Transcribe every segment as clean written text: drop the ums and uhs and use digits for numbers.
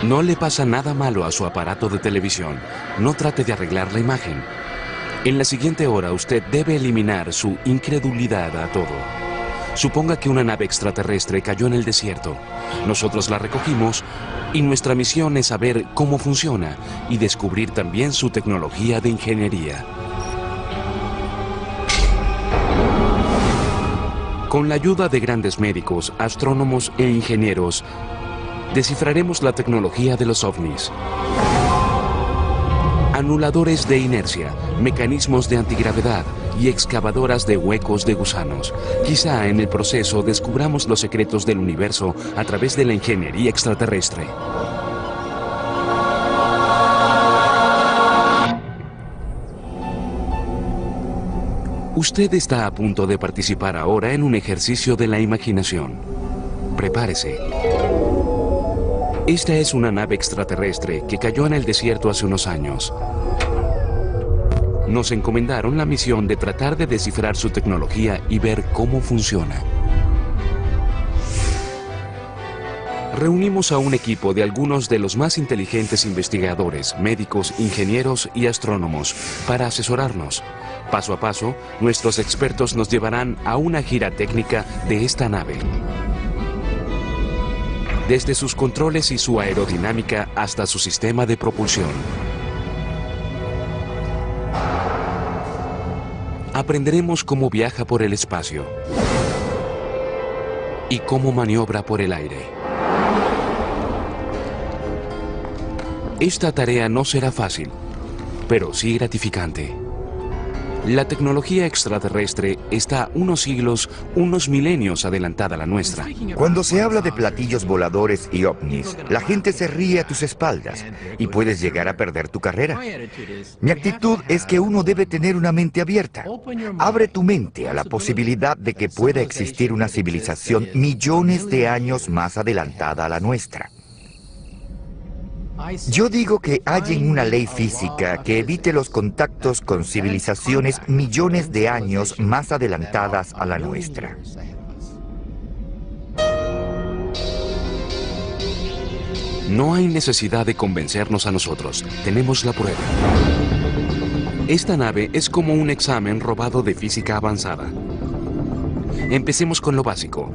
No le pasa nada malo a su aparato de televisión. No trate de arreglar la imagen. En la siguiente hora usted debe eliminar su incredulidad a todo. Suponga que una nave extraterrestre cayó en el desierto. Nosotros la recogimos y nuestra misión es saber cómo funciona y descubrir también su tecnología de ingeniería. Con la ayuda de grandes médicos, astrónomos e ingenieros, descifraremos la tecnología de los ovnis. Anuladores de inercia, mecanismos de antigravedad y excavadoras de huecos de gusanos. Quizá en el proceso descubramos los secretos del universo a través de la ingeniería extraterrestre. Usted está a punto de participar ahora en un ejercicio de la imaginación. Prepárese. Esta es una nave extraterrestre que cayó en el desierto hace unos años. Nos encomendaron la misión de tratar de descifrar su tecnología y ver cómo funciona. Reunimos a un equipo de algunos de los más inteligentes investigadores, médicos, ingenieros y astrónomos para asesorarnos. Paso a paso, nuestros expertos nos llevarán a una gira técnica de esta nave. Desde sus controles y su aerodinámica hasta su sistema de propulsión. Aprenderemos cómo viaja por el espacio y cómo maniobra por el aire. Esta tarea no será fácil, pero sí gratificante. La tecnología extraterrestre está unos siglos, unos milenios adelantada a la nuestra. Cuando se habla de platillos voladores y ovnis, la gente se ríe a tus espaldas y puedes llegar a perder tu carrera. Mi actitud es que uno debe tener una mente abierta. Abre tu mente a la posibilidad de que pueda existir una civilización millones de años más adelantada a la nuestra. Yo digo que hallen una ley física que evite los contactos con civilizaciones millones de años más adelantadas a la nuestra. No hay necesidad de convencernos a nosotros. Tenemos la prueba. Esta nave es como un examen robado de física avanzada. Empecemos con lo básico: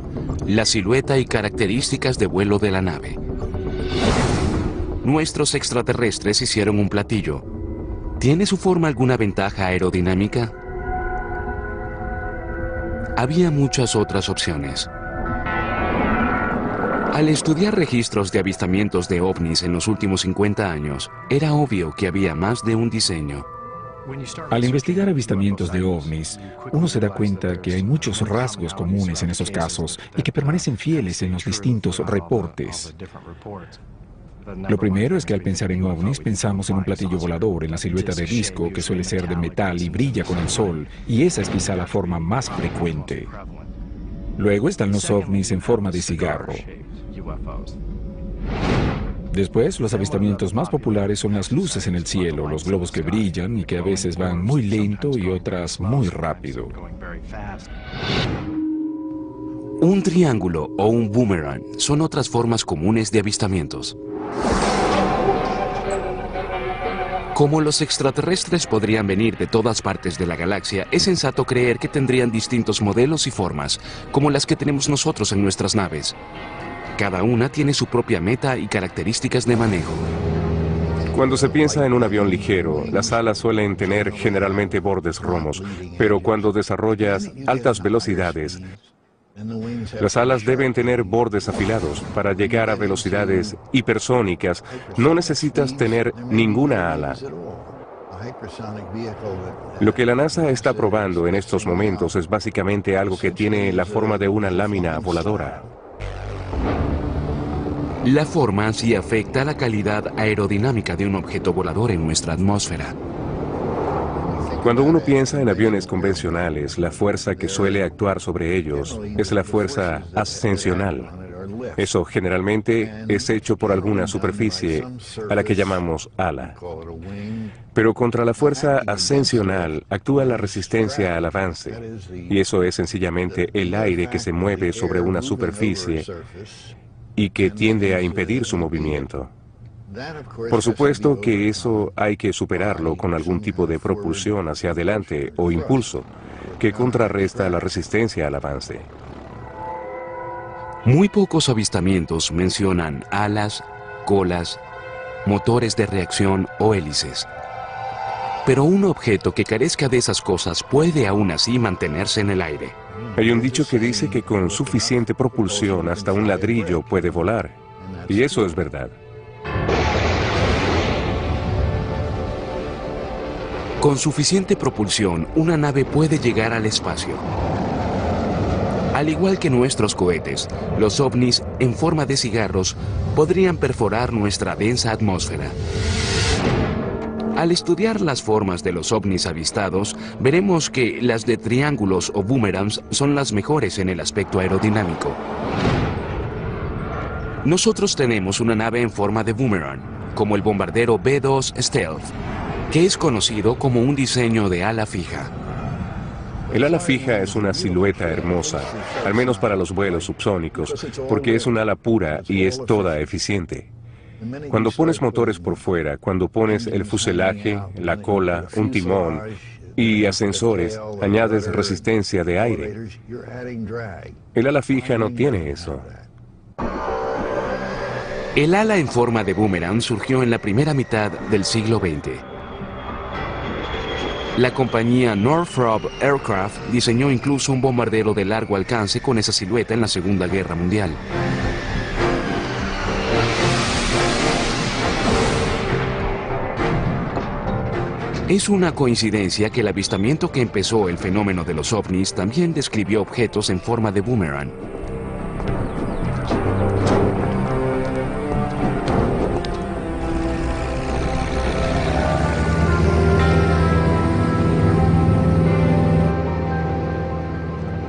la silueta y características de vuelo de la nave. Nuestros extraterrestres hicieron un platillo. ¿Tiene su forma alguna ventaja aerodinámica? Había muchas otras opciones. Al estudiar registros de avistamientos de ovnis en los últimos 50 años, era obvio que había más de un diseño. Al investigar avistamientos de ovnis, uno se da cuenta que hay muchos rasgos comunes en esos casos y que permanecen fieles en los distintos reportes. Lo primero es que al pensar en ovnis pensamos en un platillo volador, en la silueta de disco que suele ser de metal y brilla con el sol, y esa es quizá la forma más frecuente. Luego están los ovnis en forma de cigarro. Después, los avistamientos más populares son las luces en el cielo, los globos que brillan y que a veces van muy lento y otras muy rápido. Un triángulo o un boomerang son otras formas comunes de avistamientos. Como los extraterrestres podrían venir de todas partes de la galaxia, es sensato creer que tendrían distintos modelos y formas, como las que tenemos nosotros en nuestras naves. Cada una tiene su propia meta y características de manejo. Cuando se piensa en un avión ligero, las alas suelen tener generalmente bordes romos, pero cuando desarrollas altas velocidades, las alas deben tener bordes afilados. Para llegar a velocidades hipersónicas, no necesitas tener ninguna ala. Lo que la NASA está probando en estos momentos es básicamente algo que tiene la forma de una lámina voladora. La forma sí afecta la calidad aerodinámica de un objeto volador en nuestra atmósfera. Cuando uno piensa en aviones convencionales, la fuerza que suele actuar sobre ellos es la fuerza ascensional. Eso generalmente es hecho por alguna superficie a la que llamamos ala. Pero contra la fuerza ascensional actúa la resistencia al avance, y eso es sencillamente el aire que se mueve sobre una superficie y que tiende a impedir su movimiento. Por supuesto que eso hay que superarlo con algún tipo de propulsión hacia adelante o impulso que contrarresta la resistencia al avance. Muy pocos avistamientos mencionan alas, colas, motores de reacción o hélices. Pero un objeto que carezca de esas cosas puede aún así mantenerse en el aire. Hay un dicho que dice que con suficiente propulsión hasta un ladrillo puede volar. Y eso es verdad. Con suficiente propulsión, una nave puede llegar al espacio. Al igual que nuestros cohetes, los ovnis, en forma de cigarros, podrían perforar nuestra densa atmósfera. Al estudiar las formas de los ovnis avistados, veremos que las de triángulos o boomerangs son las mejores en el aspecto aerodinámico. Nosotros tenemos una nave en forma de boomerang, como el bombardero B-2 Stealth, que es conocido como un diseño de ala fija. El ala fija es una silueta hermosa, al menos para los vuelos subsónicos, porque es un ala pura y es toda eficiente. Cuando pones motores por fuera, cuando pones el fuselaje, la cola, un timón y ascensores, añades resistencia de aire. El ala fija no tiene eso. El ala en forma de boomerang surgió en la primera mitad del siglo XX. La compañía Northrop Aircraft diseñó incluso un bombardero de largo alcance con esa silueta en la Segunda Guerra Mundial. Es una coincidencia que el avistamiento que empezó el fenómeno de los ovnis también describió objetos en forma de boomerang.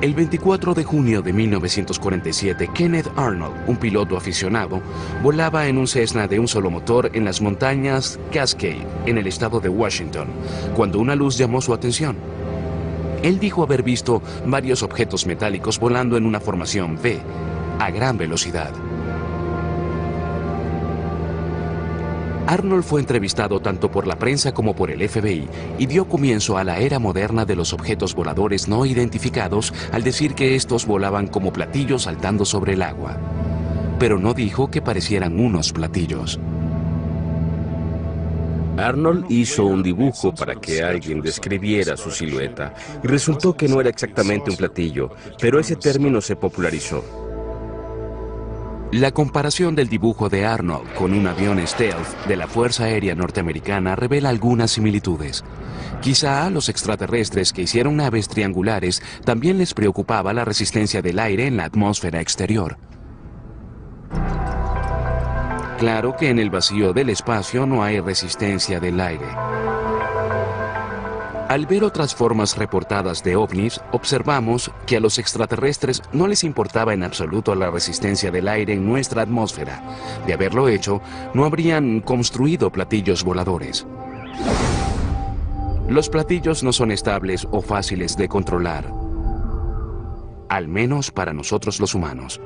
El 24 de junio de 1947, Kenneth Arnold, un piloto aficionado, volaba en un Cessna de un solo motor en las montañas Cascade, en el estado de Washington, cuando una luz llamó su atención. Él dijo haber visto varios objetos metálicos volando en una formación V, a gran velocidad. Arnold fue entrevistado tanto por la prensa como por el FBI y dio comienzo a la era moderna de los objetos voladores no identificados al decir que estos volaban como platillos saltando sobre el agua. Pero no dijo que parecieran unos platillos. Arnold hizo un dibujo para que alguien describiera su silueta y resultó que no era exactamente un platillo, pero ese término se popularizó. La comparación del dibujo de Arnold con un avión Stealth de la Fuerza Aérea Norteamericana revela algunas similitudes. Quizá a los extraterrestres que hicieron naves triangulares también les preocupaba la resistencia del aire en la atmósfera exterior. Claro que en el vacío del espacio no hay resistencia del aire. Al ver otras formas reportadas de ovnis, observamos que a los extraterrestres no les importaba en absoluto la resistencia del aire en nuestra atmósfera. De haberlo hecho, no habrían construido platillos voladores. Los platillos no son estables o fáciles de controlar, al menos para nosotros los humanos.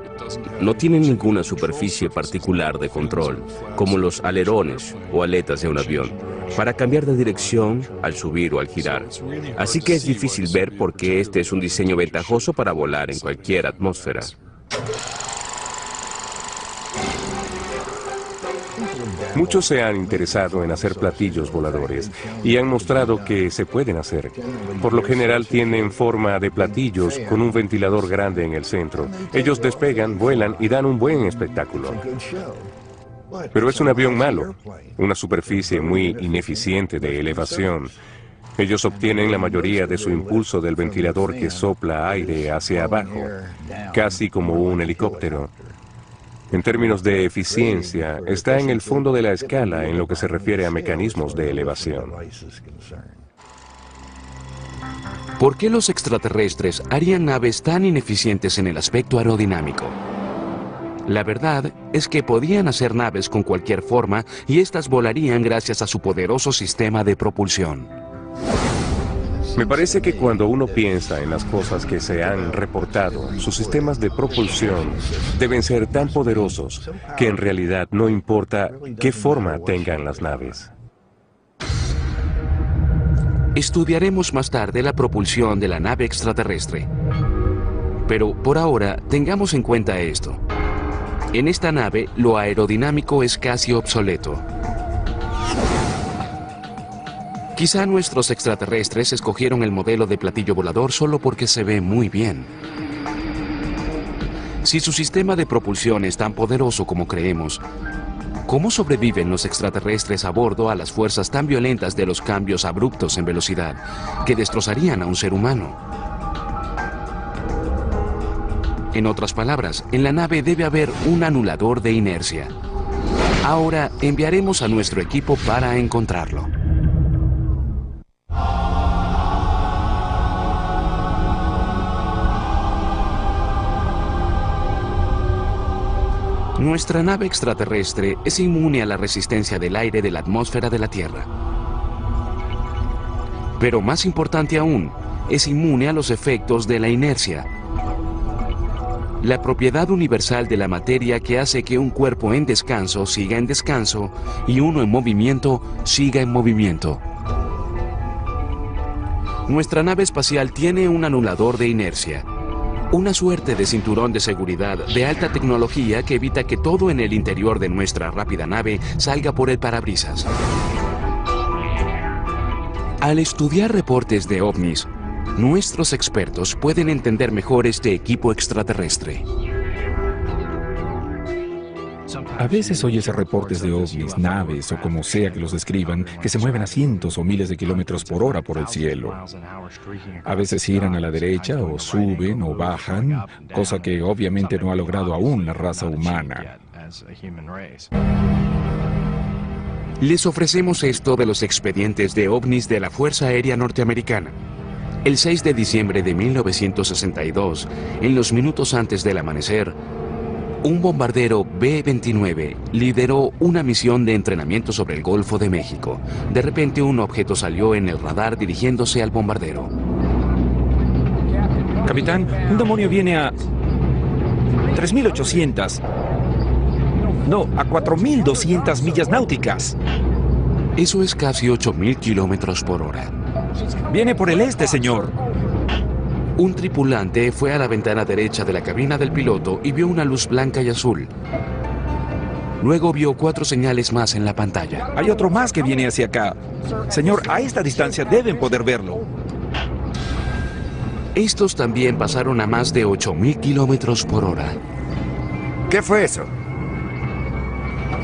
No tienen ninguna superficie particular de control, como los alerones o aletas de un avión, para cambiar de dirección al subir o al girar. Así que es difícil ver por qué este es un diseño ventajoso para volar en cualquier atmósfera. Muchos se han interesado en hacer platillos voladores y han mostrado que se pueden hacer. Por lo general tienen forma de platillos con un ventilador grande en el centro. Ellos despegan, vuelan y dan un buen espectáculo. Pero es un avión malo, una superficie muy ineficiente de elevación. Ellos obtienen la mayoría de su impulso del ventilador que sopla aire hacia abajo, casi como un helicóptero. En términos de eficiencia, está en el fondo de la escala en lo que se refiere a mecanismos de elevación. ¿Por qué los extraterrestres harían naves tan ineficientes en el aspecto aerodinámico? La verdad es que podían hacer naves con cualquier forma y éstas volarían gracias a su poderoso sistema de propulsión. Me parece que cuando uno piensa en las cosas que se han reportado, sus sistemas de propulsión deben ser tan poderosos que en realidad no importa qué forma tengan las naves. Estudiaremos más tarde la propulsión de la nave extraterrestre. Pero por ahora, tengamos en cuenta esto. En esta nave, lo aerodinámico es casi obsoleto. Quizá nuestros extraterrestres escogieron el modelo de platillo volador solo porque se ve muy bien. Si su sistema de propulsión es tan poderoso como creemos, ¿cómo sobreviven los extraterrestres a bordo a las fuerzas tan violentas de los cambios abruptos en velocidad que destrozarían a un ser humano? En otras palabras, en la nave debe haber un anulador de inercia. Ahora enviaremos a nuestro equipo para encontrarlo. Nuestra nave extraterrestre es inmune a la resistencia del aire de la atmósfera de la Tierra. Pero más importante aún, es inmune a los efectos de la inercia, la propiedad universal de la materia que hace que un cuerpo en descanso siga en descanso y uno en movimiento siga en movimiento. Nuestra nave espacial tiene un anulador de inercia. Una suerte de cinturón de seguridad de alta tecnología que evita que todo en el interior de nuestra rápida nave salga por el parabrisas. Al estudiar reportes de ovnis, nuestros expertos pueden entender mejor este equipo extraterrestre. A veces oyes reportes de ovnis, naves o como sea que los describan, que se mueven a cientos o miles de kilómetros por hora por el cielo. A veces giran a la derecha o suben o bajan, cosa que obviamente no ha logrado aún la raza humana. Les ofrecemos esto de los expedientes de ovnis de la Fuerza Aérea Norteamericana. El 6 de diciembre de 1962, en los minutos antes del amanecer, un bombardero B-29 lideró una misión de entrenamiento sobre el Golfo de México. De repente un objeto salió en el radar dirigiéndose al bombardero. Capitán, un demonio viene a 3.800. No, a 4.200 millas náuticas. Eso es casi 8.000 kilómetros por hora. Viene por el este, señor. Un tripulante fue a la ventana derecha de la cabina del piloto y vio una luz blanca y azul. Luego vio 4 señales más en la pantalla. Hay otro más que viene hacia acá. Señor, a esta distancia deben poder verlo. Estos también pasaron a más de 8.000 kilómetros por hora. ¿Qué fue eso?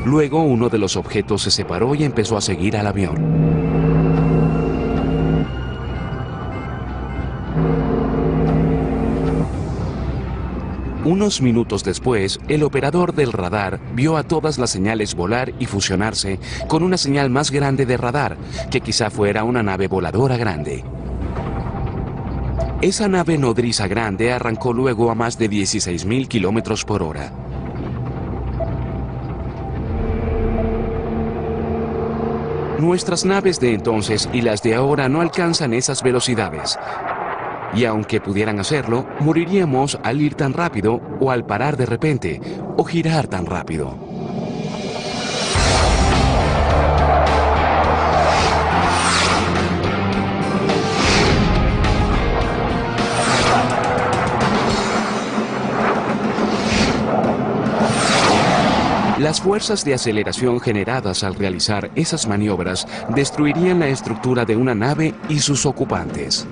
Luego uno de los objetos se separó y empezó a seguir al avión. Unos minutos después, el operador del radar vio a todas las señales volar y fusionarse con una señal más grande de radar, que quizá fuera una nave voladora grande. Esa nave nodriza grande arrancó luego a más de 16.000 kilómetros por hora. Nuestras naves de entonces y las de ahora no alcanzan esas velocidades. Y aunque pudieran hacerlo, moriríamos al ir tan rápido o al parar de repente o girar tan rápido. Las fuerzas de aceleración generadas al realizar esas maniobras destruirían la estructura de una nave y sus ocupantes.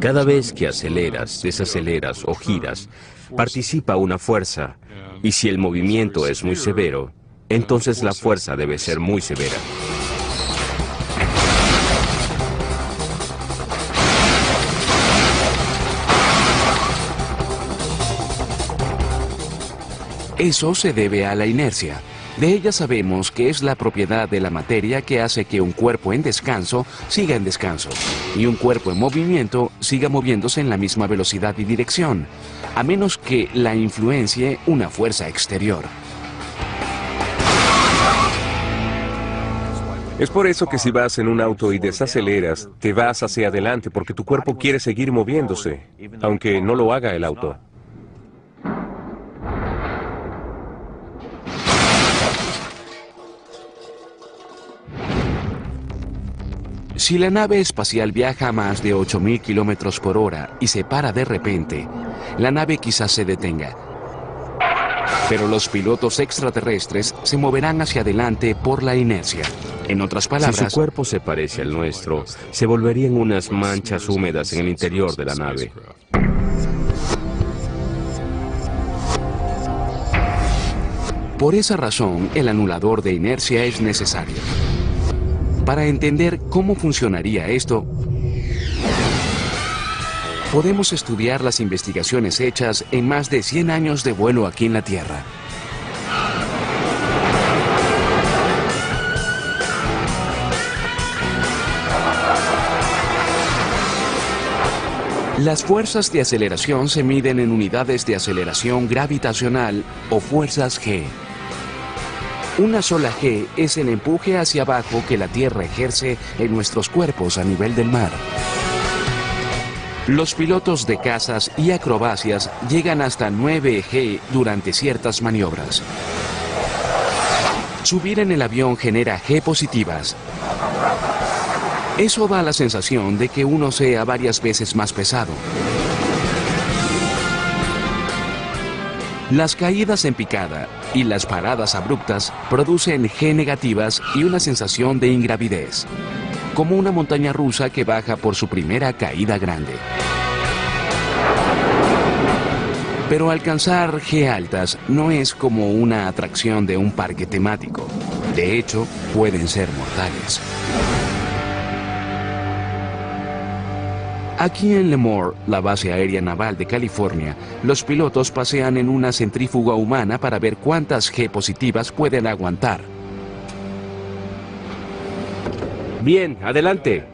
Cada vez que aceleras, desaceleras o giras, participa una fuerza, y si el movimiento es muy severo, entonces la fuerza debe ser muy severa. Eso se debe a la inercia. De ella sabemos que es la propiedad de la materia que hace que un cuerpo en descanso siga en descanso y un cuerpo en movimiento siga moviéndose en la misma velocidad y dirección, a menos que la influencie una fuerza exterior. Es por eso que si vas en un auto y desaceleras, te vas hacia adelante porque tu cuerpo quiere seguir moviéndose, aunque no lo haga el auto. Si la nave espacial viaja a más de 8.000 kilómetros por hora y se para de repente, la nave quizás se detenga. Pero los pilotos extraterrestres se moverán hacia adelante por la inercia. En otras palabras, si su cuerpo se parece al nuestro, se volverían unas manchas húmedas en el interior de la nave. por esa razón el anulador de inercia es necesario. Para entender cómo funcionaría esto, podemos estudiar las investigaciones hechas en más de 100 años de vuelo aquí en la Tierra. Las fuerzas de aceleración se miden en unidades de aceleración gravitacional o fuerzas G. Una sola G es el empuje hacia abajo que la Tierra ejerce en nuestros cuerpos a nivel del mar. Los pilotos de cazas y acrobacias llegan hasta 9 G durante ciertas maniobras. Subir en el avión genera G positivas. Eso da la sensación de que uno sea varias veces más pesado. Las caídas en picada y las paradas abruptas producen G negativas y una sensación de ingravidez, como una montaña rusa que baja por su primera caída grande. Pero alcanzar G altas no es como una atracción de un parque temático. De hecho, pueden ser mortales. Aquí en Lemoore, la base aérea naval de California, los pilotos pasean en una centrífuga humana para ver cuántas G positivas pueden aguantar. Bien, adelante.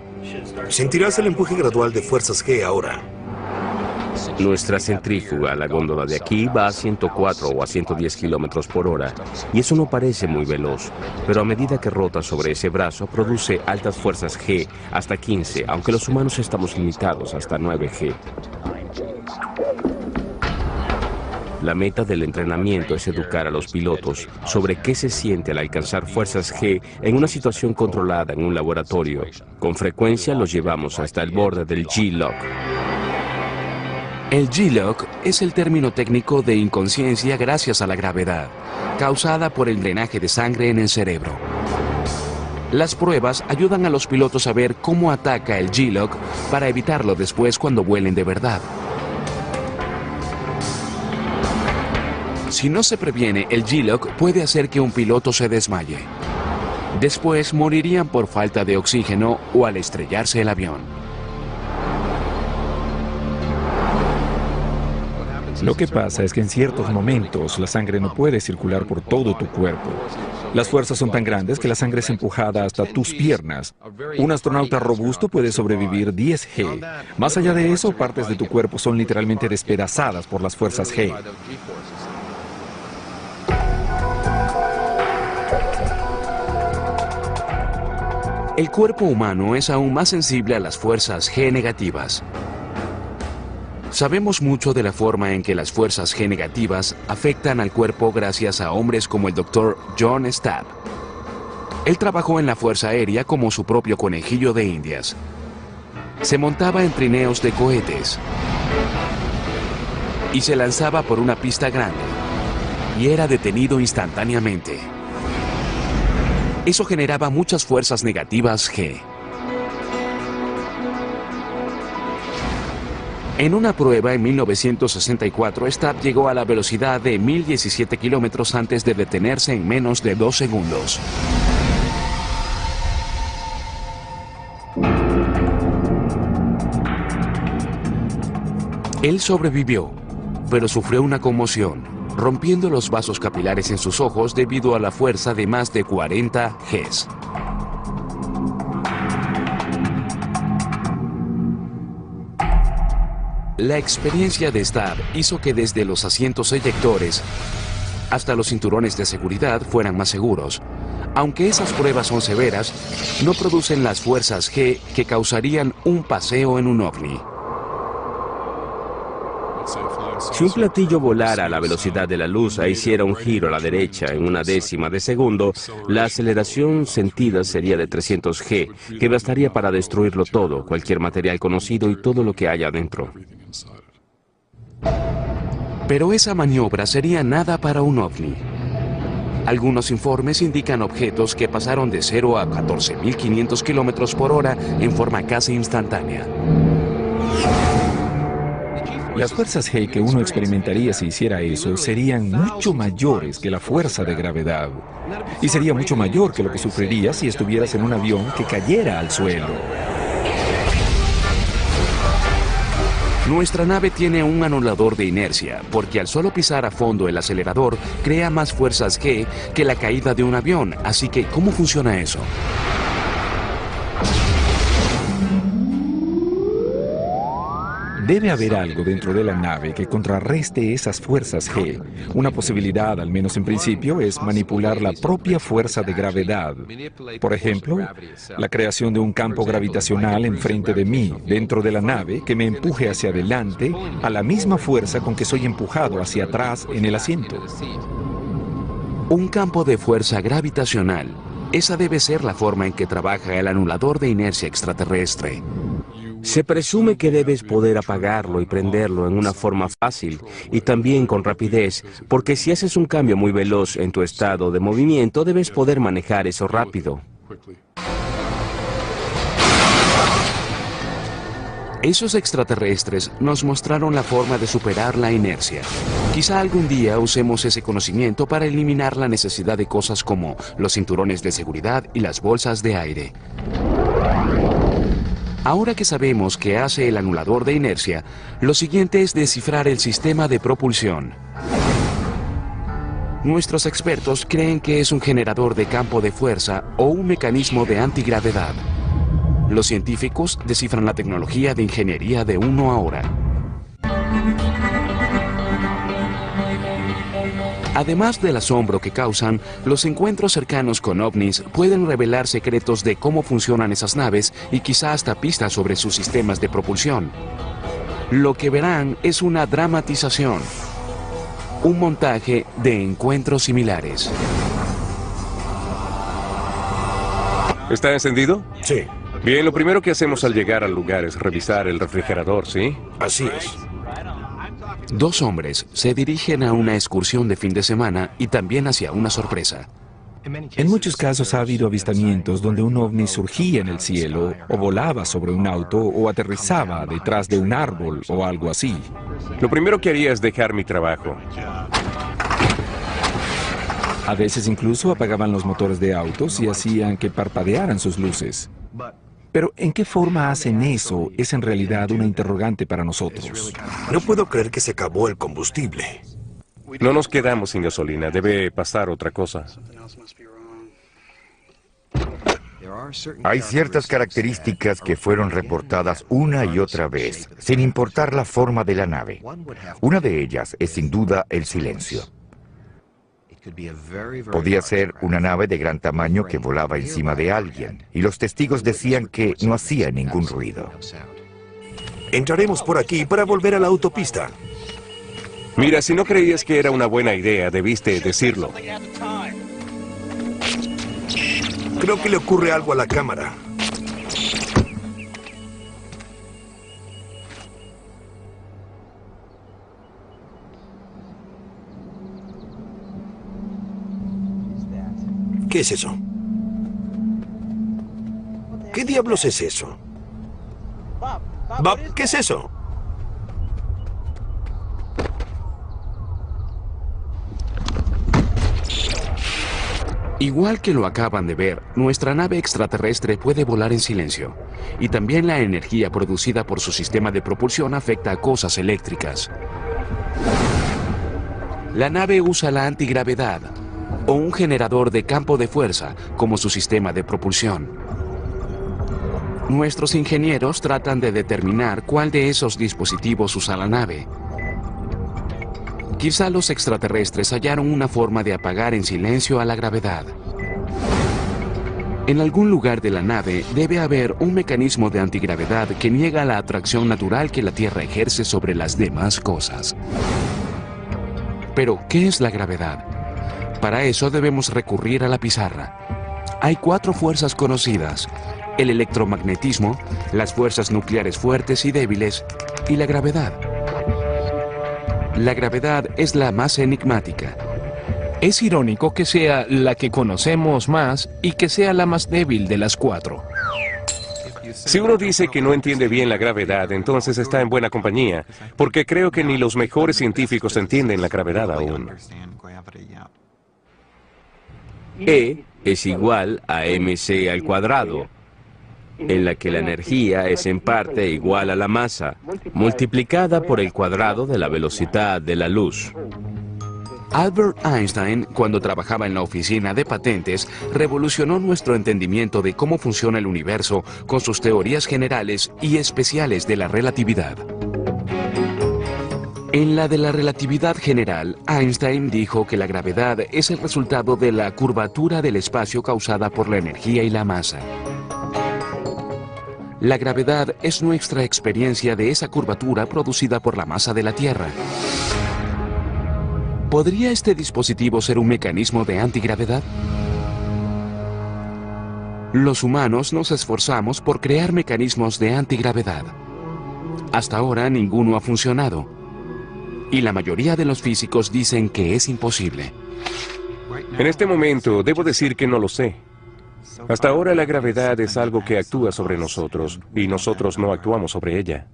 Sentirás el empuje gradual de fuerzas G ahora. Nuestra centrífuga, la góndola de aquí, va a 104 o a 110 kilómetros por hora. Y eso no parece muy veloz. Pero a medida que rota sobre ese brazo, produce altas fuerzas G hasta 15, aunque los humanos estamos limitados hasta 9 G. La meta del entrenamiento es educar a los pilotos sobre qué se siente al alcanzar fuerzas G en una situación controlada en un laboratorio. Con frecuencia los llevamos hasta el borde del G-Lock. El G-Lock es el término técnico de inconsciencia gracias a la gravedad, causada por el drenaje de sangre en el cerebro. Las pruebas ayudan a los pilotos a ver cómo ataca el G-Lock para evitarlo después cuando vuelen de verdad. Si no se previene, el G-Lock puede hacer que un piloto se desmaye. Después morirían por falta de oxígeno o al estrellarse el avión. Lo que pasa es que en ciertos momentos la sangre no puede circular por todo tu cuerpo. Las fuerzas son tan grandes que la sangre es empujada hasta tus piernas. Un astronauta robusto puede sobrevivir 10 G. Más allá de eso, partes de tu cuerpo son literalmente despedazadas por las fuerzas G. El cuerpo humano es aún más sensible a las fuerzas G negativas. Sabemos mucho de la forma en que las fuerzas G negativas afectan al cuerpo gracias a hombres como el Dr. John Stapp. Él trabajó en la Fuerza Aérea como su propio conejillo de Indias. Se montaba en trineos de cohetes y se lanzaba por una pista grande y era detenido instantáneamente. Eso generaba muchas fuerzas negativas G. En una prueba en 1964, Stapp llegó a la velocidad de 1017 kilómetros antes de detenerse en menos de 2 segundos. Él sobrevivió, pero sufrió una conmoción, rompiendo los vasos capilares en sus ojos debido a la fuerza de más de 40 Gs. La experiencia de Stapp hizo que desde los asientos eyectores hasta los cinturones de seguridad fueran más seguros, Aunque esas pruebas son severas, no producen las fuerzas G que causarían un paseo en un ovni. Si un platillo volara a la velocidad de la luz e hiciera un giro a la derecha en una décima de segundo, la aceleración sentida sería de 300 G, que bastaría para destruirlo todo, cualquier material conocido y todo lo que haya dentro. Pero esa maniobra sería nada para un ovni. Algunos informes indican objetos que pasaron de 0 a 14.500 kilómetros por hora en forma casi instantánea. Las fuerzas G que uno experimentaría si hiciera eso serían mucho mayores que la fuerza de gravedad. Y sería mucho mayor que lo que sufrirías si estuvieras en un avión que cayera al suelo. Nuestra nave tiene un anulador de inercia, porque al solo pisar a fondo el acelerador, crea más fuerzas G que la caída de un avión. Así que, ¿cómo funciona eso? Debe haber algo dentro de la nave que contrarreste esas fuerzas G. Una posibilidad, al menos en principio, es manipular la propia fuerza de gravedad. Por ejemplo, la creación de un campo gravitacional enfrente de mí, dentro de la nave, que me empuje hacia adelante a la misma fuerza con que soy empujado hacia atrás en el asiento. Un campo de fuerza gravitacional. Esa debe ser la forma en que trabaja el anulador de inercia extraterrestre. Se presume que debes poder apagarlo y prenderlo en una forma fácil y también con rapidez, porque si haces un cambio muy veloz en tu estado de movimiento, debes poder manejar eso rápido. Esos extraterrestres nos mostraron la forma de superar la inercia. Quizá algún día usemos ese conocimiento para eliminar la necesidad de cosas como los cinturones de seguridad y las bolsas de aire. Ahora que sabemos qué hace el anulador de inercia, lo siguiente es descifrar el sistema de propulsión. Nuestros expertos creen que es un generador de campo de fuerza o un mecanismo de antigravedad. Los científicos descifran la tecnología de ingeniería de uno ahora. Además del asombro que causan, los encuentros cercanos con ovnis pueden revelar secretos de cómo funcionan esas naves y quizá hasta pistas sobre sus sistemas de propulsión. Lo que verán es una dramatización, un montaje de encuentros similares. ¿Está encendido? Sí, Bien, lo primero que hacemos al llegar al lugar es revisar el refrigerador, ¿sí? así es. Dos hombres se dirigen a una excursión de fin de semana y también hacia una sorpresa. En muchos casos ha habido avistamientos donde un ovni surgía en el cielo, o volaba sobre un auto, o aterrizaba detrás de un árbol, o algo así. Lo primero que haría es dejar mi trabajo. A veces incluso apagaban los motores de autos y hacían que parpadearan sus luces. Pero ¿en qué forma hacen eso? Es en realidad una interrogante para nosotros. No puedo creer que se acabó el combustible. No nos quedamos sin gasolina, debe pasar otra cosa. Hay ciertas características que fueron reportadas una y otra vez, sin importar la forma de la nave. Una de ellas es sin duda el silencio. Podía ser una nave de gran tamaño que volaba encima de alguien, y los testigos decían que no hacía ningún ruido. Entraremos por aquí para volver a la autopista. Mira, si no creías que era una buena idea, debiste decirlo. Creo que le ocurre algo a la cámara. ¿Qué es eso? ¿Qué diablos es eso? Bob, ¿qué es eso? Igual que lo acaban de ver, nuestra nave extraterrestre puede volar en silencio. Y también la energía producida por su sistema de propulsión afecta a cosas eléctricas. La nave usa la antigravedad o un generador de campo de fuerza como su sistema de propulsión. Nuestros ingenieros tratan de determinar cuál de esos dispositivos usa la nave. Quizá los extraterrestres hallaron una forma de apagar en silencio a la gravedad. En algún lugar de la nave debe haber un mecanismo de antigravedad que niega la atracción natural que la Tierra ejerce sobre las demás cosas. Pero, ¿qué es la gravedad? Para eso debemos recurrir a la pizarra. Hay 4 fuerzas conocidas: el electromagnetismo, las fuerzas nucleares fuertes y débiles, y la gravedad. La gravedad es la más enigmática. Es irónico que sea la que conocemos más y que sea la más débil de las 4. Si uno dice que no entiende bien la gravedad, entonces está en buena compañía, porque creo que ni los mejores científicos entienden la gravedad aún. E es igual a mc al cuadrado, en la que la energía es en parte igual a la masa, multiplicada por el cuadrado de la velocidad de la luz. Albert Einstein, cuando trabajaba en la oficina de patentes, revolucionó nuestro entendimiento de cómo funciona el universo con sus teorías generales y especiales de la relatividad. En la de la relatividad general, Einstein dijo que la gravedad es el resultado de la curvatura del espacio causada por la energía y la masa. La gravedad es nuestra experiencia de esa curvatura producida por la masa de la Tierra. ¿Podría este dispositivo ser un mecanismo de antigravedad? Los humanos nos esforzamos por crear mecanismos de antigravedad. Hasta ahora ninguno ha funcionado. Y la mayoría de los físicos dicen que es imposible. En este momento, debo decir que no lo sé. Hasta ahora la gravedad es algo que actúa sobre nosotros, y nosotros no actuamos sobre ella.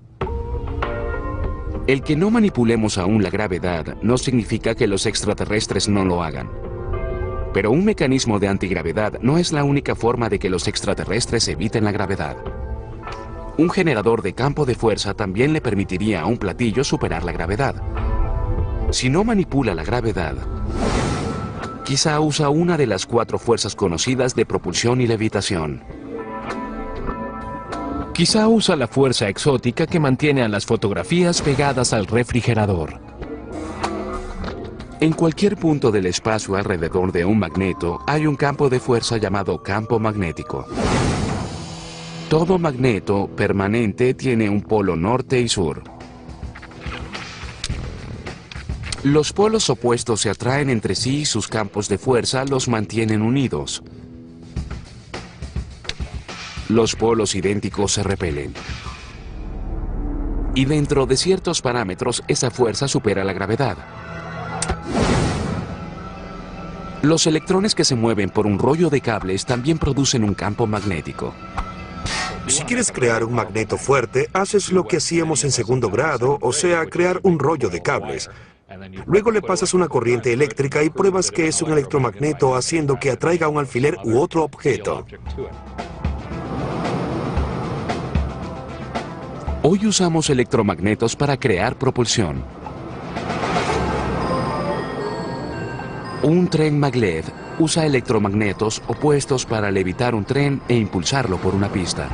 El que no manipulemos aún la gravedad no significa que los extraterrestres no lo hagan. Pero un mecanismo de antigravedad no es la única forma de que los extraterrestres eviten la gravedad. Un generador de campo de fuerza también le permitiría a un platillo superar la gravedad. Si no manipula la gravedad, quizá usa una de las 4 fuerzas conocidas de propulsión y levitación. Quizá usa la fuerza exótica que mantiene a las fotografías pegadas al refrigerador. En cualquier punto del espacio alrededor de un magneto hay un campo de fuerza llamado campo magnético. Todo magneto permanente tiene un polo norte y sur. Los polos opuestos se atraen entre sí y sus campos de fuerza los mantienen unidos. Los polos idénticos se repelen. Y dentro de ciertos parámetros, esa fuerza supera la gravedad. Los electrones que se mueven por un rollo de cables también producen un campo magnético. Si quieres crear un magneto fuerte, haces lo que hacíamos en segundo grado, o sea, crear un rollo de cables. Luego le pasas una corriente eléctrica y pruebas que es un electromagneto haciendo que atraiga un alfiler u otro objeto. Hoy usamos electromagnetos para crear propulsión. Un tren maglev usa electromagnetos opuestos para levitar un tren e impulsarlo por una pista.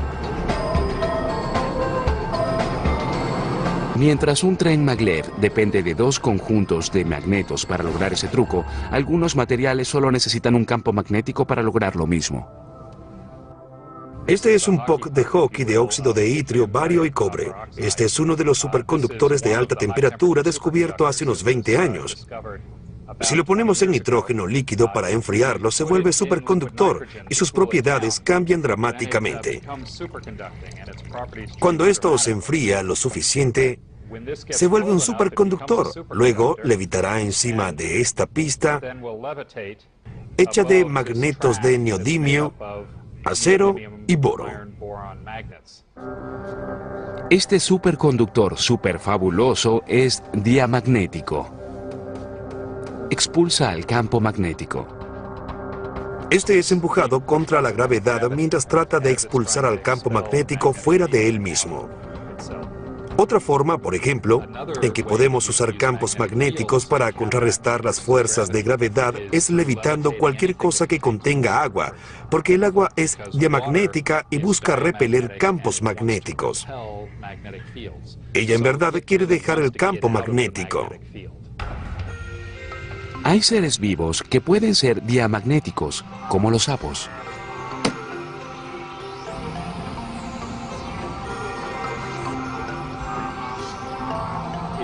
Mientras un tren maglev depende de 2 conjuntos de magnetos para lograr ese truco, algunos materiales solo necesitan un campo magnético para lograr lo mismo. Este es un puck de hockey de óxido de itrio, bario y cobre. Este es uno de los superconductores de alta temperatura descubierto hace unos 20 años. Si lo ponemos en nitrógeno líquido para enfriarlo, se vuelve superconductor y sus propiedades cambian dramáticamente. Cuando esto se enfría lo suficiente, se vuelve un superconductor. Luego levitará encima de esta pista hecha de magnetos de neodimio, acero y boro. Este superconductor superfabuloso es diamagnético. Expulsa al campo magnético. Este es empujado contra la gravedad mientras trata de expulsar al campo magnético fuera de él mismo. Otra forma, por ejemplo, en que podemos usar campos magnéticos para contrarrestar las fuerzas de gravedad es levitando cualquier cosa que contenga agua, porque el agua es diamagnética y busca repeler campos magnéticos. Ella en verdad quiere dejar el campo magnético. Hay seres vivos que pueden ser diamagnéticos, como los sapos.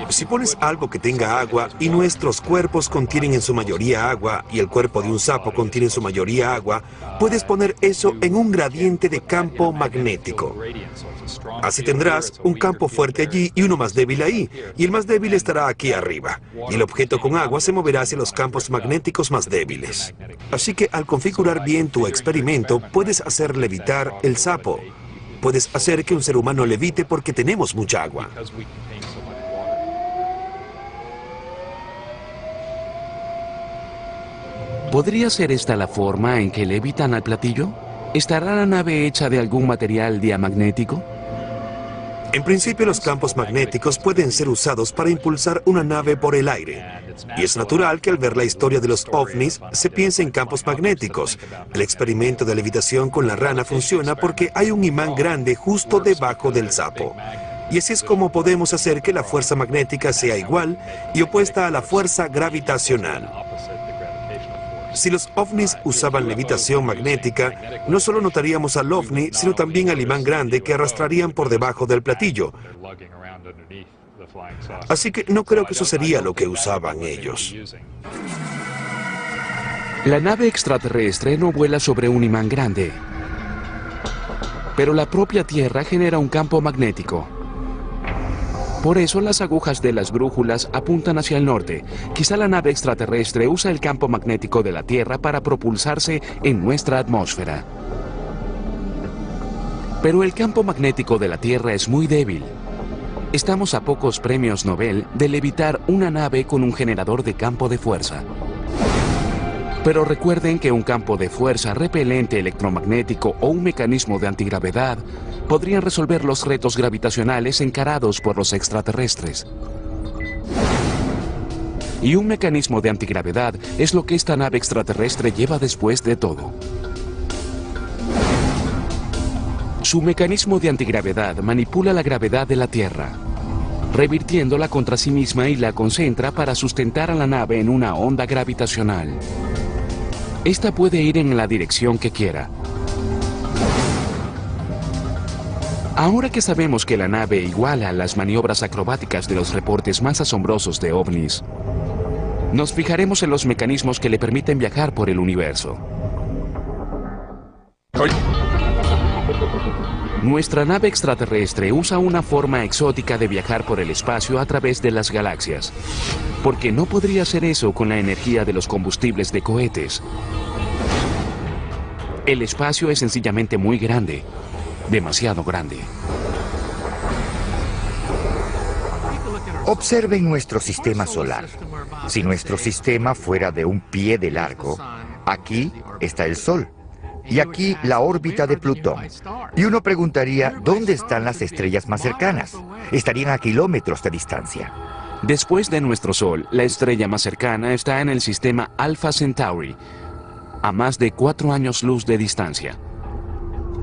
Si pones algo que tenga agua y nuestros cuerpos contienen en su mayoría agua y el cuerpo de un sapo contiene en su mayoría agua, puedes poner eso en un gradiente de campo magnético. Así tendrás un campo fuerte allí y uno más débil ahí, y el más débil estará aquí arriba, y el objeto con agua se moverá hacia los campos magnéticos más débiles. Así que al configurar bien tu experimento, puedes hacer levitar el sapo. Puedes hacer que un ser humano levite porque tenemos mucha agua. ¿Podría ser esta la forma en que levitan al platillo? ¿Estará la nave hecha de algún material diamagnético? En principio, los campos magnéticos pueden ser usados para impulsar una nave por el aire. Y es natural que al ver la historia de los ovnis se piense en campos magnéticos. El experimento de levitación con la rana funciona porque hay un imán grande justo debajo del sapo. Y así es como podemos hacer que la fuerza magnética sea igual y opuesta a la fuerza gravitacional. Si los ovnis usaban levitación magnética, no solo notaríamos al ovni, sino también al imán grande que arrastrarían por debajo del platillo. Así que no creo que eso sería lo que usaban ellos. La nave extraterrestre no vuela sobre un imán grande, pero la propia Tierra genera un campo magnético. Por eso las agujas de las brújulas apuntan hacia el norte. Quizá la nave extraterrestre usa el campo magnético de la Tierra para propulsarse en nuestra atmósfera. Pero el campo magnético de la Tierra es muy débil. Estamos a pocos premios Nobel de levitar una nave con un generador de campo de fuerza. Pero recuerden que un campo de fuerza repelente electromagnético o un mecanismo de antigravedad podrían resolver los retos gravitacionales encarados por los extraterrestres. Y un mecanismo de antigravedad es lo que esta nave extraterrestre lleva después de todo. Su mecanismo de antigravedad manipula la gravedad de la Tierra, revirtiéndola contra sí misma y la concentra para sustentar a la nave en una onda gravitacional. Esta puede ir en la dirección que quiera. Ahora que sabemos que la nave iguala las maniobras acrobáticas de los reportes más asombrosos de ovnis, nos fijaremos en los mecanismos que le permiten viajar por el universo. Nuestra nave extraterrestre usa una forma exótica de viajar por el espacio a través de las galaxias, porque no podría hacer eso con la energía de los combustibles de cohetes. El espacio es sencillamente muy grande, demasiado grande. Observen nuestro sistema solar. Si nuestro sistema fuera de un pie de largo, aquí está el Sol. Y aquí la órbita de Plutón. Y uno preguntaría, ¿dónde están las estrellas más cercanas? Estarían a kilómetros de distancia. Después de nuestro Sol, la estrella más cercana está en el sistema Alpha Centauri, a más de 4 años luz de distancia.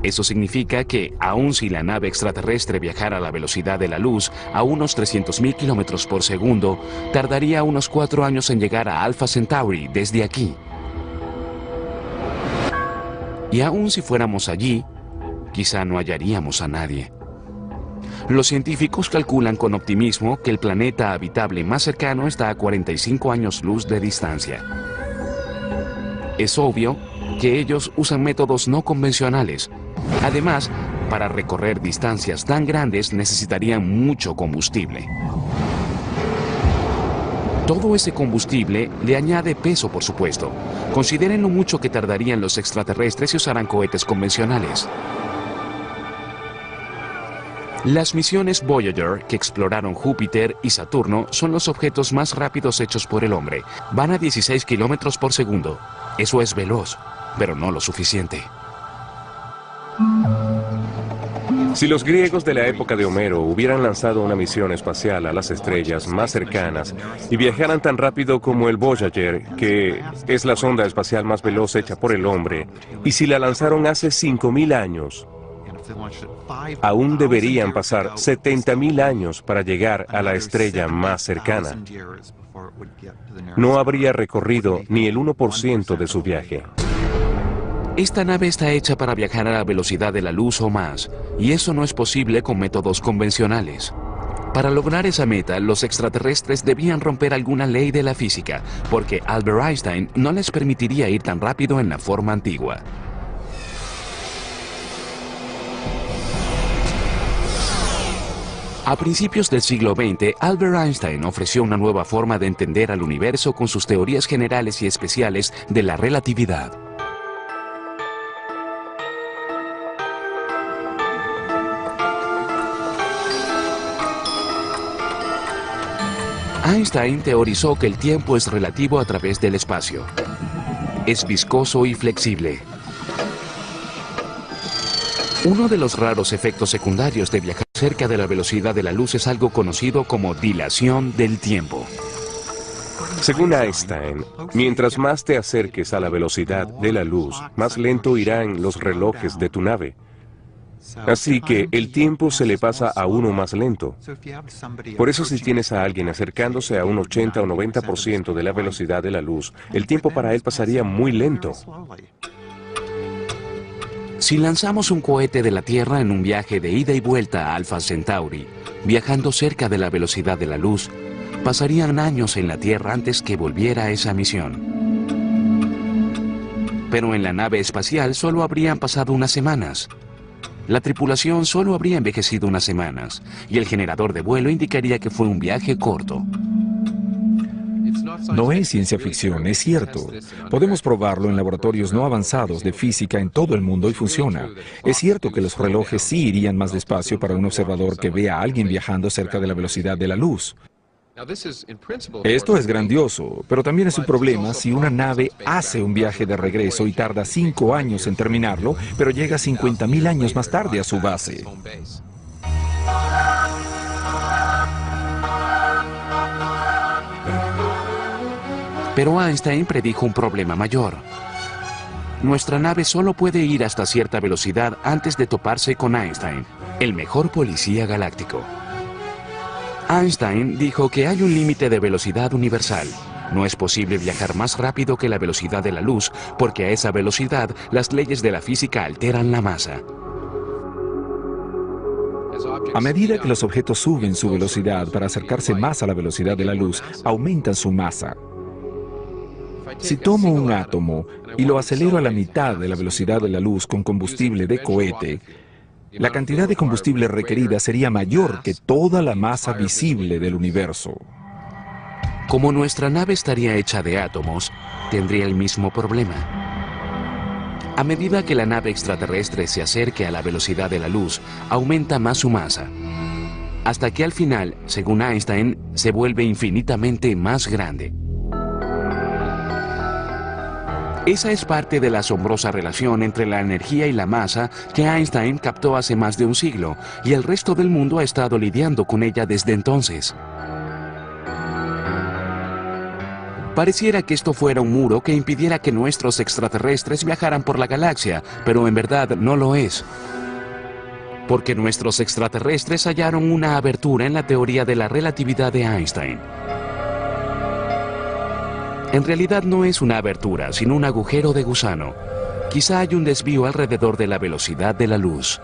Eso significa que, aun si la nave extraterrestre viajara a la velocidad de la luz, a unos 300.000 kilómetros por segundo, tardaría unos 4 años en llegar a Alpha Centauri desde aquí. Y aun si fuéramos allí, quizá no hallaríamos a nadie. Los científicos calculan con optimismo que el planeta habitable más cercano está a 45 años luz de distancia. Es obvio que ellos usan métodos no convencionales. Además, para recorrer distancias tan grandes necesitarían mucho combustible. Todo ese combustible le añade peso, por supuesto. Consideren lo mucho que tardarían los extraterrestres si usaran cohetes convencionales. Las misiones Voyager, que exploraron Júpiter y Saturno, son los objetos más rápidos hechos por el hombre. Van a 16 kilómetros por segundo. Eso es veloz, pero no lo suficiente. Si los griegos de la época de Homero hubieran lanzado una misión espacial a las estrellas más cercanas y viajaran tan rápido como el Voyager, que es la sonda espacial más veloz hecha por el hombre, y si la lanzaron hace 5.000 años, aún deberían pasar 70.000 años para llegar a la estrella más cercana. No habría recorrido ni el 1% de su viaje. Esta nave está hecha para viajar a la velocidad de la luz o más, y eso no es posible con métodos convencionales. Para lograr esa meta, los extraterrestres debían romper alguna ley de la física, porque Albert Einstein no les permitiría ir tan rápido en la forma antigua. A principios del siglo XX, Albert Einstein ofreció una nueva forma de entender al universo con sus teorías generales y especiales de la relatividad. Einstein teorizó que el tiempo es relativo a través del espacio. Es viscoso y flexible. Uno de los raros efectos secundarios de viajar cerca de la velocidad de la luz es algo conocido como dilación del tiempo. Según Einstein, mientras más te acerques a la velocidad de la luz, más lento irán los relojes de tu nave. Así que el tiempo se le pasa a uno más lento. Por eso si tienes a alguien acercándose a un 80 o 90% de la velocidad de la luz, el tiempo para él pasaría muy lento. Si lanzamos un cohete de la Tierra en un viaje de ida y vuelta a Alpha Centauri, viajando cerca de la velocidad de la luz, pasarían años en la Tierra antes que volviera a esa misión. Pero en la nave espacial solo habrían pasado unas semanas. La tripulación solo habría envejecido unas semanas, y el generador de vuelo indicaría que fue un viaje corto. No es ciencia ficción, es cierto. Podemos probarlo en laboratorios no avanzados de física en todo el mundo y funciona. Es cierto que los relojes sí irían más despacio para un observador que vea a alguien viajando cerca de la velocidad de la luz. Esto es grandioso, pero también es un problema si una nave hace un viaje de regreso y tarda 5 años en terminarlo, pero llega 50.000 años más tarde a su base. Pero Einstein predijo un problema mayor. Nuestra nave solo puede ir hasta cierta velocidad antes de toparse con Einstein, el mejor policía galáctico. Einstein dijo que hay un límite de velocidad universal. No es posible viajar más rápido que la velocidad de la luz, porque a esa velocidad las leyes de la física alteran la masa. A medida que los objetos suben su velocidad para acercarse más a la velocidad de la luz, aumentan su masa. Si tomo un átomo y lo acelero a la mitad de la velocidad de la luz con combustible de cohete, la cantidad de combustible requerida sería mayor que toda la masa visible del universo. Como nuestra nave estaría hecha de átomos, tendría el mismo problema. A medida que la nave extraterrestre se acerque a la velocidad de la luz, aumenta más su masa, hasta que al final, según Einstein, se vuelve infinitamente más grande. Esa es parte de la asombrosa relación entre la energía y la masa que Einstein captó hace más de un siglo, y el resto del mundo ha estado lidiando con ella desde entonces. Pareciera que esto fuera un muro que impidiera que nuestros extraterrestres viajaran por la galaxia, pero en verdad no lo es. Porque nuestros extraterrestres hallaron una abertura en la teoría de la relatividad de Einstein. En realidad no es una abertura, sino un agujero de gusano. Quizá hay un desvío alrededor de la velocidad de la luz.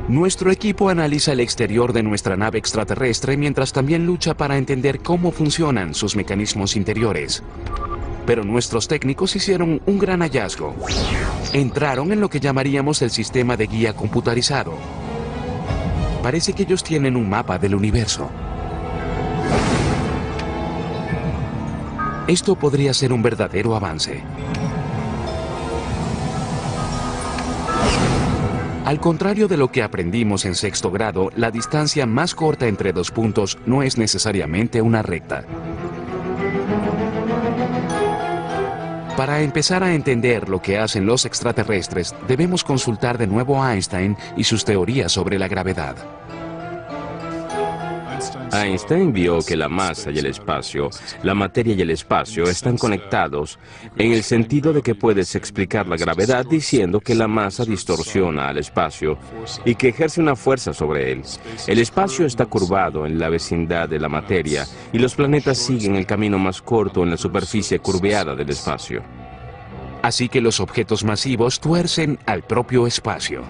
Nuestro equipo analiza el exterior de nuestra nave extraterrestre mientras también lucha para entender cómo funcionan sus mecanismos interiores. Pero nuestros técnicos hicieron un gran hallazgo. Entraron en lo que llamaríamos el sistema de guía computarizado. Parece que ellos tienen un mapa del universo. Esto podría ser un verdadero avance. Al contrario de lo que aprendimos en sexto grado, la distancia más corta entre dos puntos no es necesariamente una recta. Para empezar a entender lo que hacen los extraterrestres, debemos consultar de nuevo a Einstein y sus teorías sobre la gravedad. Einstein vio que la masa y el espacio, la materia y el espacio están conectados en el sentido de que puedes explicar la gravedad diciendo que la masa distorsiona al espacio y que ejerce una fuerza sobre él. El espacio está curvado en la vecindad de la materia y los planetas siguen el camino más corto en la superficie curveada del espacio. Así que los objetos masivos tuercen al propio espacio.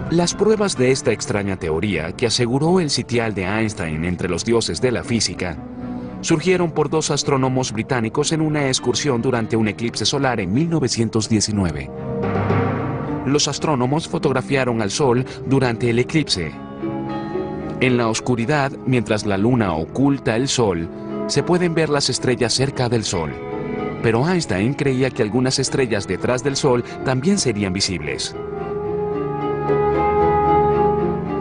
Las pruebas de esta extraña teoría, que aseguró el sitial de Einstein entre los dioses de la física, surgieron por dos astrónomos británicos en una excursión durante un eclipse solar en 1919. Los astrónomos fotografiaron al Sol durante el eclipse. En la oscuridad, mientras la Luna oculta el Sol, se pueden ver las estrellas cerca del Sol. Pero Einstein creía que algunas estrellas detrás del Sol también serían visibles.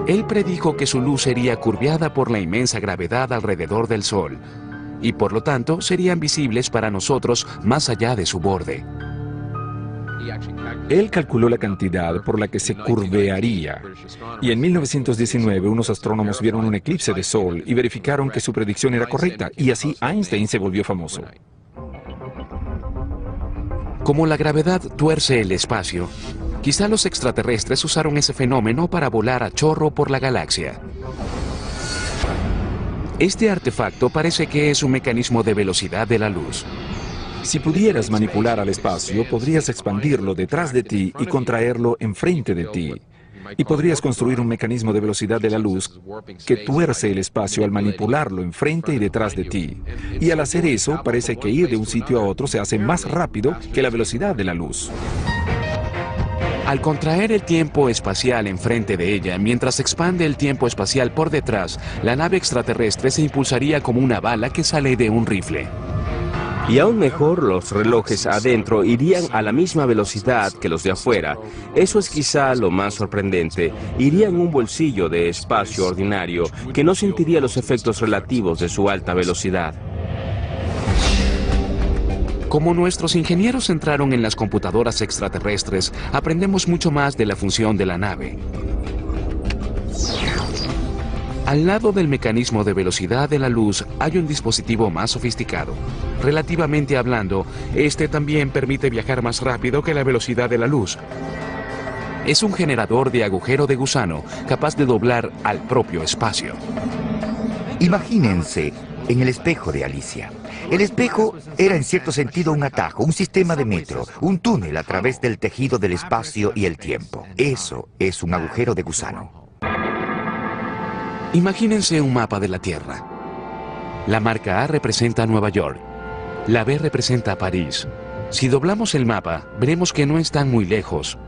Él predijo que su luz sería curveada por la inmensa gravedad alrededor del Sol, y por lo tanto serían visibles para nosotros más allá de su borde. Él calculó la cantidad por la que se curvearía, y en 1919 unos astrónomos vieron un eclipse de Sol y verificaron que su predicción era correcta, y así Einstein se volvió famoso. Como la gravedad tuerce el espacio, quizá los extraterrestres usaron ese fenómeno para volar a chorro por la galaxia. Este artefacto parece que es un mecanismo de velocidad de la luz. Si pudieras manipular al espacio, podrías expandirlo detrás de ti y contraerlo enfrente de ti. Y podrías construir un mecanismo de velocidad de la luz que tuerce el espacio al manipularlo enfrente y detrás de ti. Y al hacer eso, parece que ir de un sitio a otro se hace más rápido que la velocidad de la luz. Al contraer el tiempo espacial enfrente de ella, mientras expande el tiempo espacial por detrás, la nave extraterrestre se impulsaría como una bala que sale de un rifle. Y aún mejor, los relojes adentro irían a la misma velocidad que los de afuera. Eso es quizá lo más sorprendente. Irían un bolsillo de espacio ordinario que no sentiría los efectos relativos de su alta velocidad. Como nuestros ingenieros entraron en las computadoras extraterrestres, aprendemos mucho más de la función de la nave. Al lado del mecanismo de velocidad de la luz hay un dispositivo más sofisticado. Relativamente hablando, este también permite viajar más rápido que la velocidad de la luz. Es un generador de agujero de gusano capaz de doblar al propio espacio. Imagínense en el espejo de Alicia. El espejo era en cierto sentido un atajo, un sistema de metro, un túnel a través del tejido del espacio y el tiempo. Eso es un agujero de gusano. Imagínense un mapa de la Tierra. La marca A representa Nueva York. La B representa París. Si doblamos el mapa, veremos que no están muy lejos.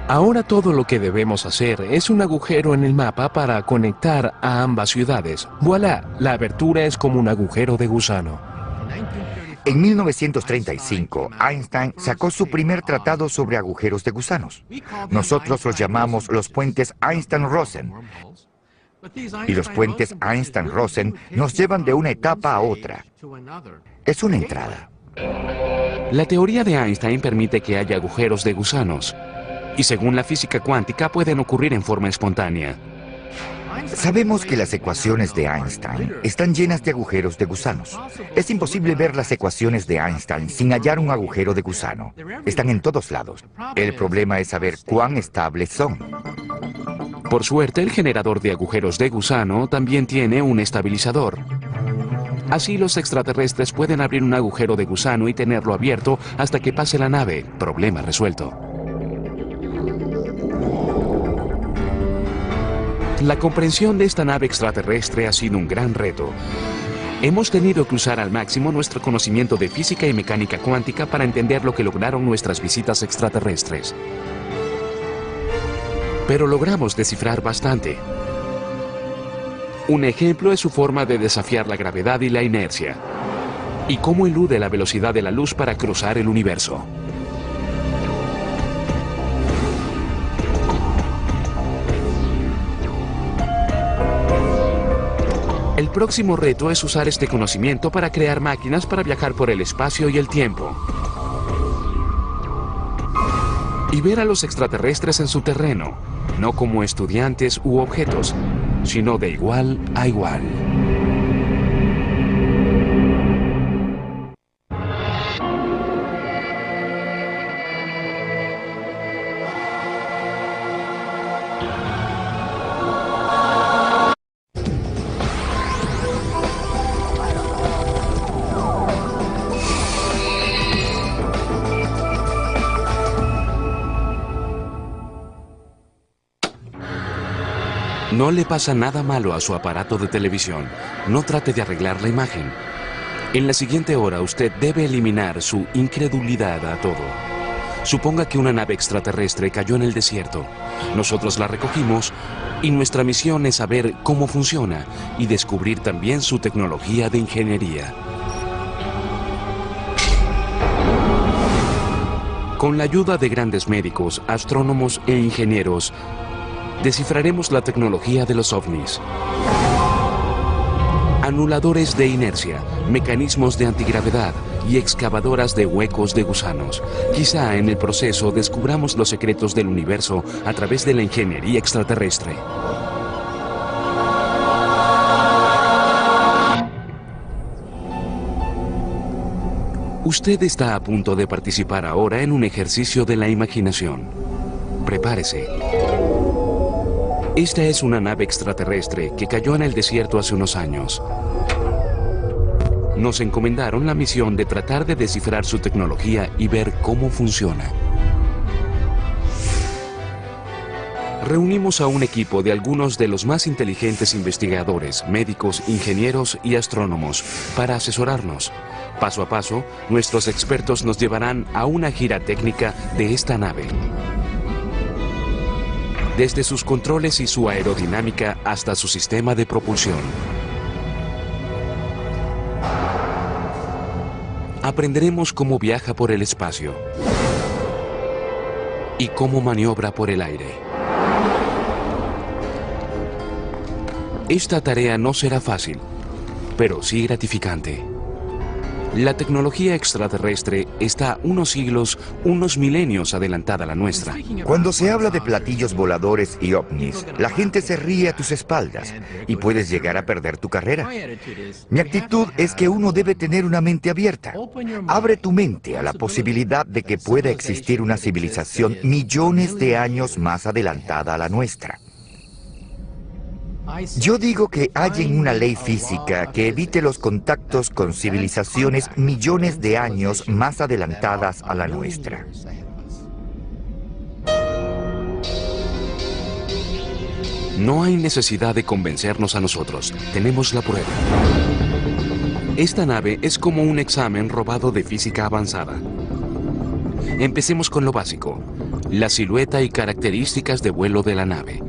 Ahora todo lo que debemos hacer es un agujero en el mapa para conectar a ambas ciudades. ¡Voilá! La abertura es como un agujero de gusano. En 1935, Einstein sacó su primer tratado sobre agujeros de gusanos. Nosotros los llamamos los puentes Einstein-Rosen. Y los puentes Einstein-Rosen nos llevan de una etapa a otra. Es una entrada. La teoría de Einstein permite que haya agujeros de gusanos. Y según la física cuántica pueden ocurrir en forma espontánea. Sabemos que las ecuaciones de Einstein están llenas de agujeros de gusanos. Es imposible ver las ecuaciones de Einstein sin hallar un agujero de gusano. Están en todos lados. El problema es saber cuán estables son. Por suerte, el generador de agujeros de gusano también tiene un estabilizador. Así los extraterrestres pueden abrir un agujero de gusano y tenerlo abierto hasta que pase la nave. Problema resuelto. La comprensión de esta nave extraterrestre ha sido un gran reto. Hemos tenido que usar al máximo nuestro conocimiento de física y mecánica cuántica para entender lo que lograron nuestras visitas extraterrestres. Pero logramos descifrar bastante. Un ejemplo es su forma de desafiar la gravedad y la inercia, y cómo elude la velocidad de la luz para cruzar el universo. El próximo reto es usar este conocimiento para crear máquinas para viajar por el espacio y el tiempo. Y ver a los extraterrestres en su terreno, no como estudiantes u objetos, sino de igual a igual. No le pasa nada malo a su aparato de televisión. No trate de arreglar la imagen. En la siguiente hora usted debe eliminar su incredulidad a todo. Suponga que una nave extraterrestre cayó en el desierto. Nosotros la recogimos y nuestra misión es saber cómo funciona y descubrir también su tecnología de ingeniería. Con la ayuda de grandes médicos, astrónomos e ingenieros, descifraremos la tecnología de los ovnis. Anuladores de inercia, mecanismos de antigravedad y excavadoras de huecos de gusanos. Quizá en el proceso descubramos los secretos del universo a través de la ingeniería extraterrestre. Usted está a punto de participar ahora en un ejercicio de la imaginación. Prepárese. Esta es una nave extraterrestre que cayó en el desierto hace unos años. Nos encomendaron la misión de tratar de descifrar su tecnología y ver cómo funciona. Reunimos a un equipo de algunos de los más inteligentes investigadores, médicos, ingenieros y astrónomos para asesorarnos. Paso a paso, nuestros expertos nos llevarán a una gira técnica de esta nave. Desde sus controles y su aerodinámica hasta su sistema de propulsión. Aprenderemos cómo viaja por el espacio y cómo maniobra por el aire. Esta tarea no será fácil, pero sí gratificante. La tecnología extraterrestre está unos siglos, unos milenios adelantada a la nuestra. Cuando se habla de platillos voladores y ovnis, la gente se ríe a tus espaldas y puedes llegar a perder tu carrera. Mi actitud es que uno debe tener una mente abierta. Abre tu mente a la posibilidad de que pueda existir una civilización millones de años más adelantada a la nuestra. Yo digo que hallen una ley física que evite los contactos con civilizaciones millones de años más adelantadas a la nuestra. No hay necesidad de convencernos a nosotros. Tenemos la prueba. Esta nave es como un examen robado de física avanzada. Empecemos con lo básico: la silueta y características de vuelo de la nave.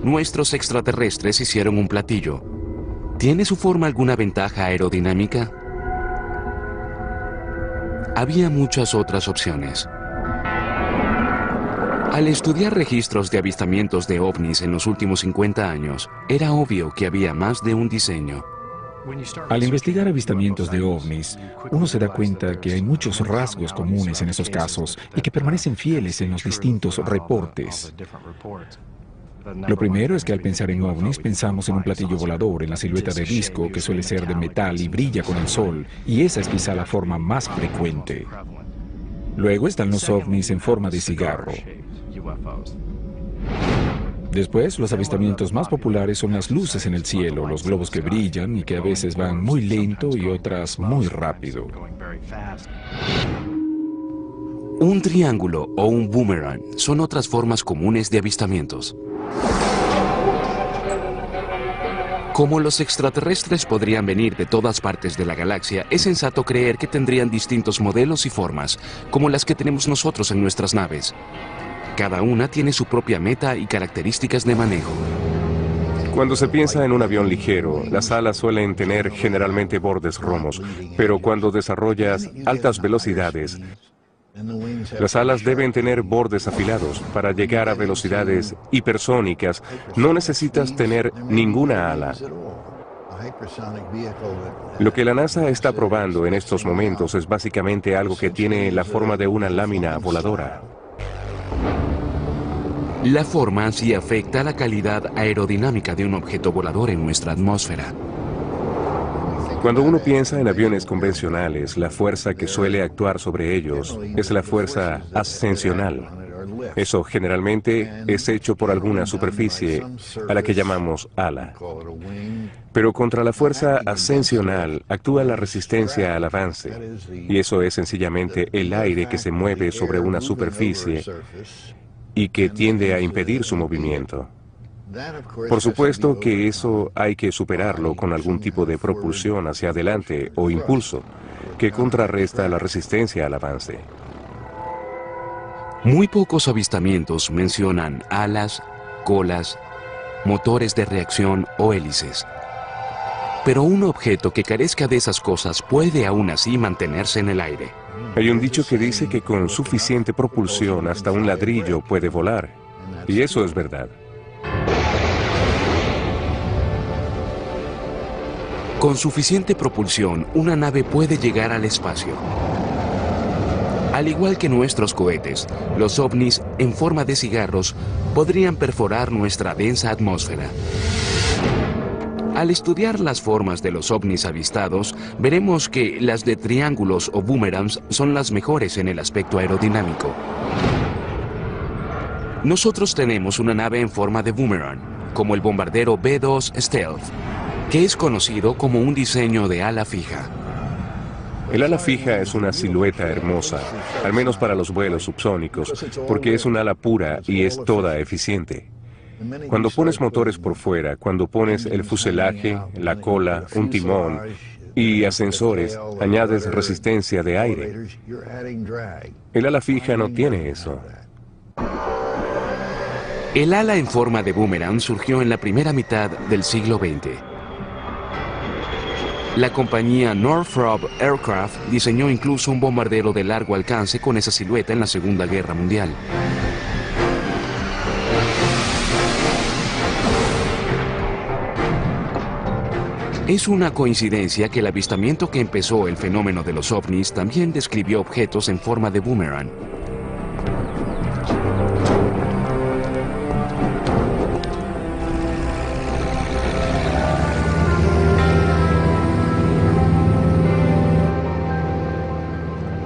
Nuestros extraterrestres hicieron un platillo. ¿Tiene su forma alguna ventaja aerodinámica? Había muchas otras opciones. Al estudiar registros de avistamientos de ovnis en los últimos 50 años, era obvio que había más de un diseño. Al investigar avistamientos de ovnis, uno se da cuenta que hay muchos rasgos comunes en esos casos y que permanecen fieles en los distintos reportes. Lo primero es que al pensar en ovnis pensamos en un platillo volador, en la silueta de disco que suele ser de metal y brilla con el sol, y esa es quizá la forma más frecuente. Luego están los ovnis en forma de cigarro. Después, los avistamientos más populares son las luces en el cielo, los globos que brillan y que a veces van muy lento y otras muy rápido. Un triángulo o un boomerang son otras formas comunes de avistamientos. Como los extraterrestres podrían venir de todas partes de la galaxia, es sensato creer que tendrían distintos modelos y formas, como las que tenemos nosotros en nuestras naves. Cada una tiene su propia meta y características de manejo. Cuando se piensa en un avión ligero, las alas suelen tener generalmente bordes romos, pero cuando desarrollas altas velocidades, las alas deben tener bordes afilados. Para llegar a velocidades hipersónicas, no necesitas tener ninguna ala. Lo que la NASA está probando en estos momentos es básicamente algo que tiene la forma de una lámina voladora. La forma sí afecta la calidad aerodinámica de un objeto volador en nuestra atmósfera. Cuando uno piensa en aviones convencionales, la fuerza que suele actuar sobre ellos es la fuerza ascensional. Eso generalmente es hecho por alguna superficie a la que llamamos ala. Pero contra la fuerza ascensional actúa la resistencia al avance, y eso es sencillamente el aire que se mueve sobre una superficie y que tiende a impedir su movimiento. Por supuesto que eso hay que superarlo con algún tipo de propulsión hacia adelante o impulso que contrarresta la resistencia al avance. Muy pocos avistamientos mencionan alas, colas, motores de reacción o hélices. Pero un objeto que carezca de esas cosas puede aún así mantenerse en el aire. Hay un dicho que dice que con suficiente propulsión hasta un ladrillo puede volar. Y eso es verdad. Con suficiente propulsión, una nave puede llegar al espacio. Al igual que nuestros cohetes, los ovnis, en forma de cigarros, podrían perforar nuestra densa atmósfera. Al estudiar las formas de los ovnis avistados, veremos que las de triángulos o boomerangs son las mejores en el aspecto aerodinámico. Nosotros tenemos una nave en forma de boomerang, como el bombardero B-2 Stealth, que es conocido como un diseño de ala fija. El ala fija es una silueta hermosa, al menos para los vuelos subsónicos, porque es un ala pura y es toda eficiente. Cuando pones motores por fuera, cuando pones el fuselaje, la cola, un timón y ascensores, añades resistencia de aire. El ala fija no tiene eso. El ala en forma de boomerang surgió en la primera mitad del siglo XX. La compañía Northrop Aircraft diseñó incluso un bombardero de largo alcance con esa silueta en la Segunda Guerra Mundial. Es una coincidencia que el avistamiento que empezó el fenómeno de los ovnis también describió objetos en forma de boomerang.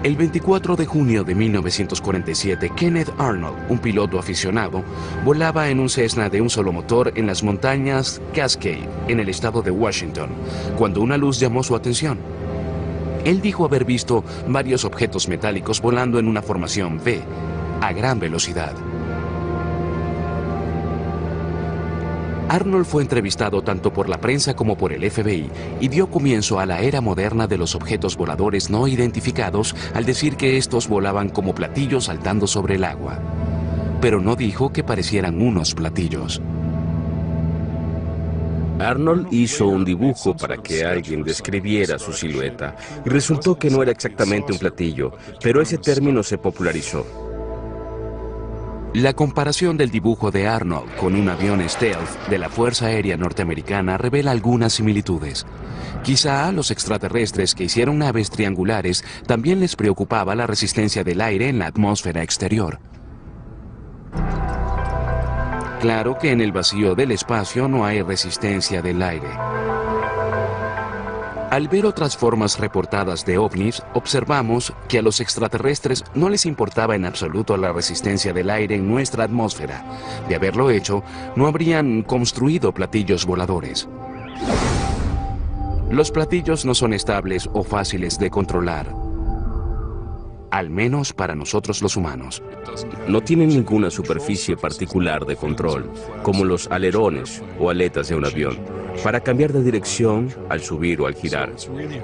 El 24 de junio de 1947, Kenneth Arnold, un piloto aficionado, volaba en un Cessna de un solo motor en las montañas Cascade, en el estado de Washington, cuando una luz llamó su atención. Él dijo haber visto varios objetos metálicos volando en una formación V, a gran velocidad. Arnold fue entrevistado tanto por la prensa como por el FBI y dio comienzo a la era moderna de los objetos voladores no identificados al decir que estos volaban como platillos saltando sobre el agua. Pero no dijo que parecieran unos platillos. Arnold hizo un dibujo para que alguien describiera su silueta y resultó que no era exactamente un platillo, pero ese término se popularizó. La comparación del dibujo de Arnold con un avión Stealth de la Fuerza Aérea Norteamericana revela algunas similitudes. Quizá a los extraterrestres que hicieron naves triangulares también les preocupaba la resistencia del aire en la atmósfera exterior. Claro que en el vacío del espacio no hay resistencia del aire. Al ver otras formas reportadas de ovnis, observamos que a los extraterrestres no les importaba en absoluto la resistencia del aire en nuestra atmósfera. De haberlo hecho, no habrían construido platillos voladores. Los platillos no son estables o fáciles de controlar, al menos para nosotros los humanos. No tienen ninguna superficie particular de control, como los alerones o aletas de un avión, para cambiar de dirección al subir o al girar.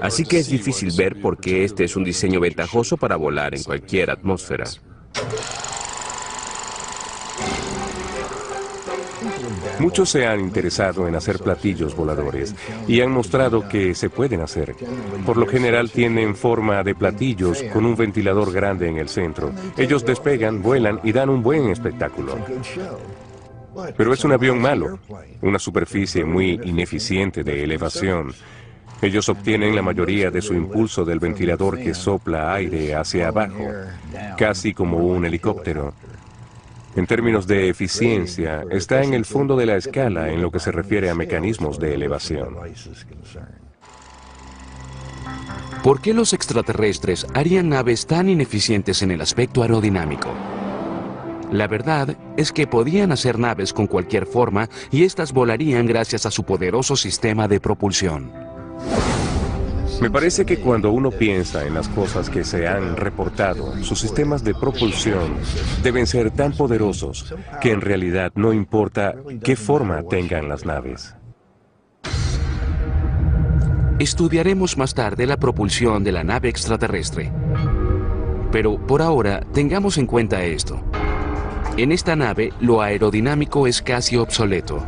Así que es difícil ver por qué este es un diseño ventajoso para volar en cualquier atmósfera. Muchos se han interesado en hacer platillos voladores y han mostrado que se pueden hacer. Por lo general tienen forma de platillos con un ventilador grande en el centro. Ellos despegan, vuelan y dan un buen espectáculo. Pero es un avión malo, una superficie muy ineficiente de elevación. Ellos obtienen la mayoría de su impulso del ventilador que sopla aire hacia abajo, casi como un helicóptero. En términos de eficiencia, está en el fondo de la escala en lo que se refiere a mecanismos de elevación. ¿Por qué los extraterrestres harían naves tan ineficientes en el aspecto aerodinámico? La verdad es que podían hacer naves con cualquier forma y éstas volarían gracias a su poderoso sistema de propulsión. Me parece que cuando uno piensa en las cosas que se han reportado, sus sistemas de propulsión deben ser tan poderosos que en realidad no importa qué forma tengan las naves. Estudiaremos más tarde la propulsión de la nave extraterrestre. Pero por ahora, tengamos en cuenta esto. En esta nave, lo aerodinámico es casi obsoleto.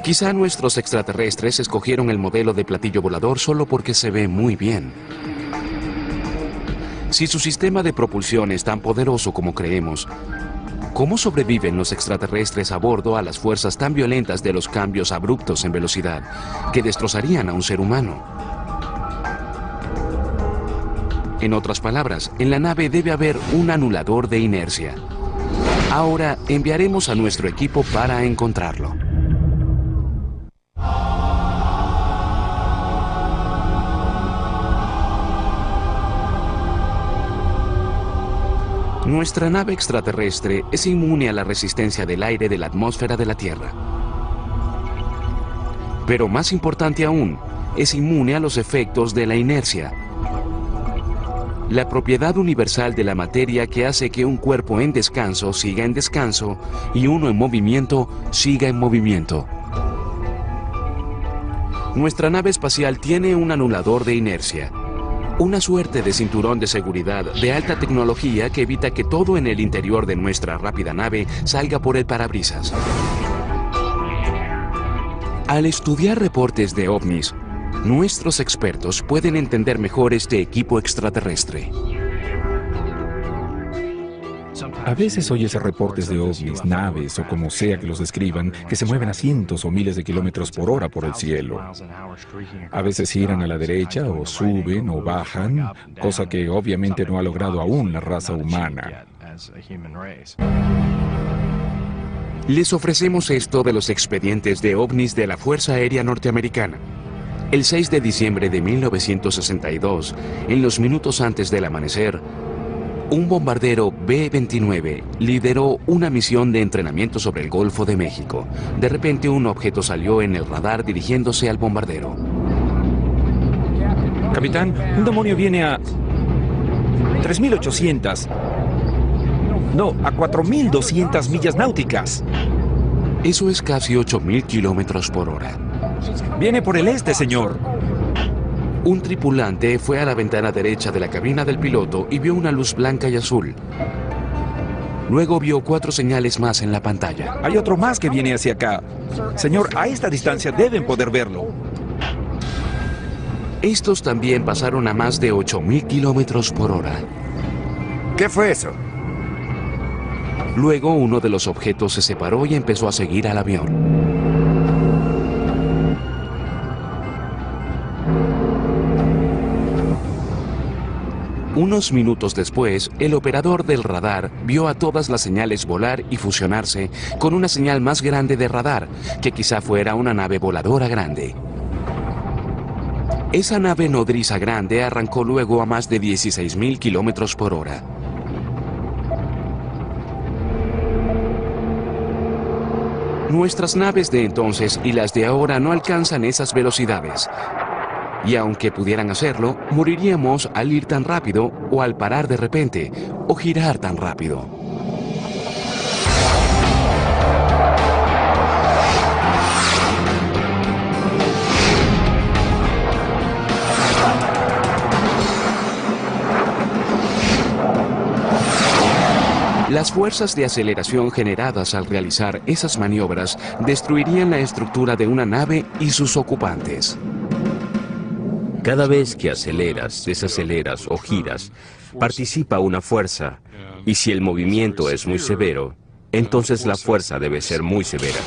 Quizá nuestros extraterrestres escogieron el modelo de platillo volador solo porque se ve muy bien. Si su sistema de propulsión es tan poderoso como creemos, ¿cómo sobreviven los extraterrestres a bordo a las fuerzas tan violentas de los cambios abruptos en velocidad que destrozarían a un ser humano? En otras palabras, en la nave debe haber un anulador de inercia. Ahora enviaremos a nuestro equipo para encontrarlo. Nuestra nave extraterrestre es inmune a la resistencia del aire de la atmósfera de la Tierra. Pero más importante aún, es inmune a los efectos de la inercia. La propiedad universal de la materia que hace que un cuerpo en descanso siga en descanso y uno en movimiento siga en movimiento. Nuestra nave espacial tiene un anulador de inercia. Una suerte de cinturón de seguridad de alta tecnología que evita que todo en el interior de nuestra rápida nave salga por el parabrisas. Al estudiar reportes de ovnis, nuestros expertos pueden entender mejor este equipo extraterrestre. A veces oyes reportes de ovnis, naves o como sea que los describan, que se mueven a cientos o miles de kilómetros por hora por el cielo. A veces giran a la derecha o suben o bajan, cosa que obviamente no ha logrado aún la raza humana. Les ofrecemos esto de los expedientes de ovnis de la Fuerza Aérea Norteamericana. El 6 de diciembre de 1962, en los minutos antes del amanecer, un bombardero B-29 lideró una misión de entrenamiento sobre el Golfo de México. De repente un objeto salió en el radar dirigiéndose al bombardero. Capitán, un demonio viene a 3.800. No, a 4.200 millas náuticas. Eso es casi 8.000 kilómetros por hora. Viene por el este, señor. Un tripulante fue a la ventana derecha de la cabina del piloto y vio una luz blanca y azul. Luego vio 4 señales más en la pantalla. Hay otro más que viene hacia acá. Señor, a esta distancia deben poder verlo. Estos también pasaron a más de 8.000 kilómetros por hora. ¿Qué fue eso? Luego uno de los objetos se separó y empezó a seguir al avión. Unos minutos después, el operador del radar vio a todas las señales volar y fusionarse con una señal más grande de radar, que quizá fuera una nave voladora grande. Esa nave nodriza grande arrancó luego a más de 16.000 kilómetros por hora. Nuestras naves de entonces y las de ahora no alcanzan esas velocidades. Y aunque pudieran hacerlo, moriríamos al ir tan rápido o al parar de repente o girar tan rápido. Las fuerzas de aceleración generadas al realizar esas maniobras destruirían la estructura de una nave y sus ocupantes. Cada vez que aceleras, desaceleras o giras, participa una fuerza, y si el movimiento es muy severo, entonces la fuerza debe ser muy severa.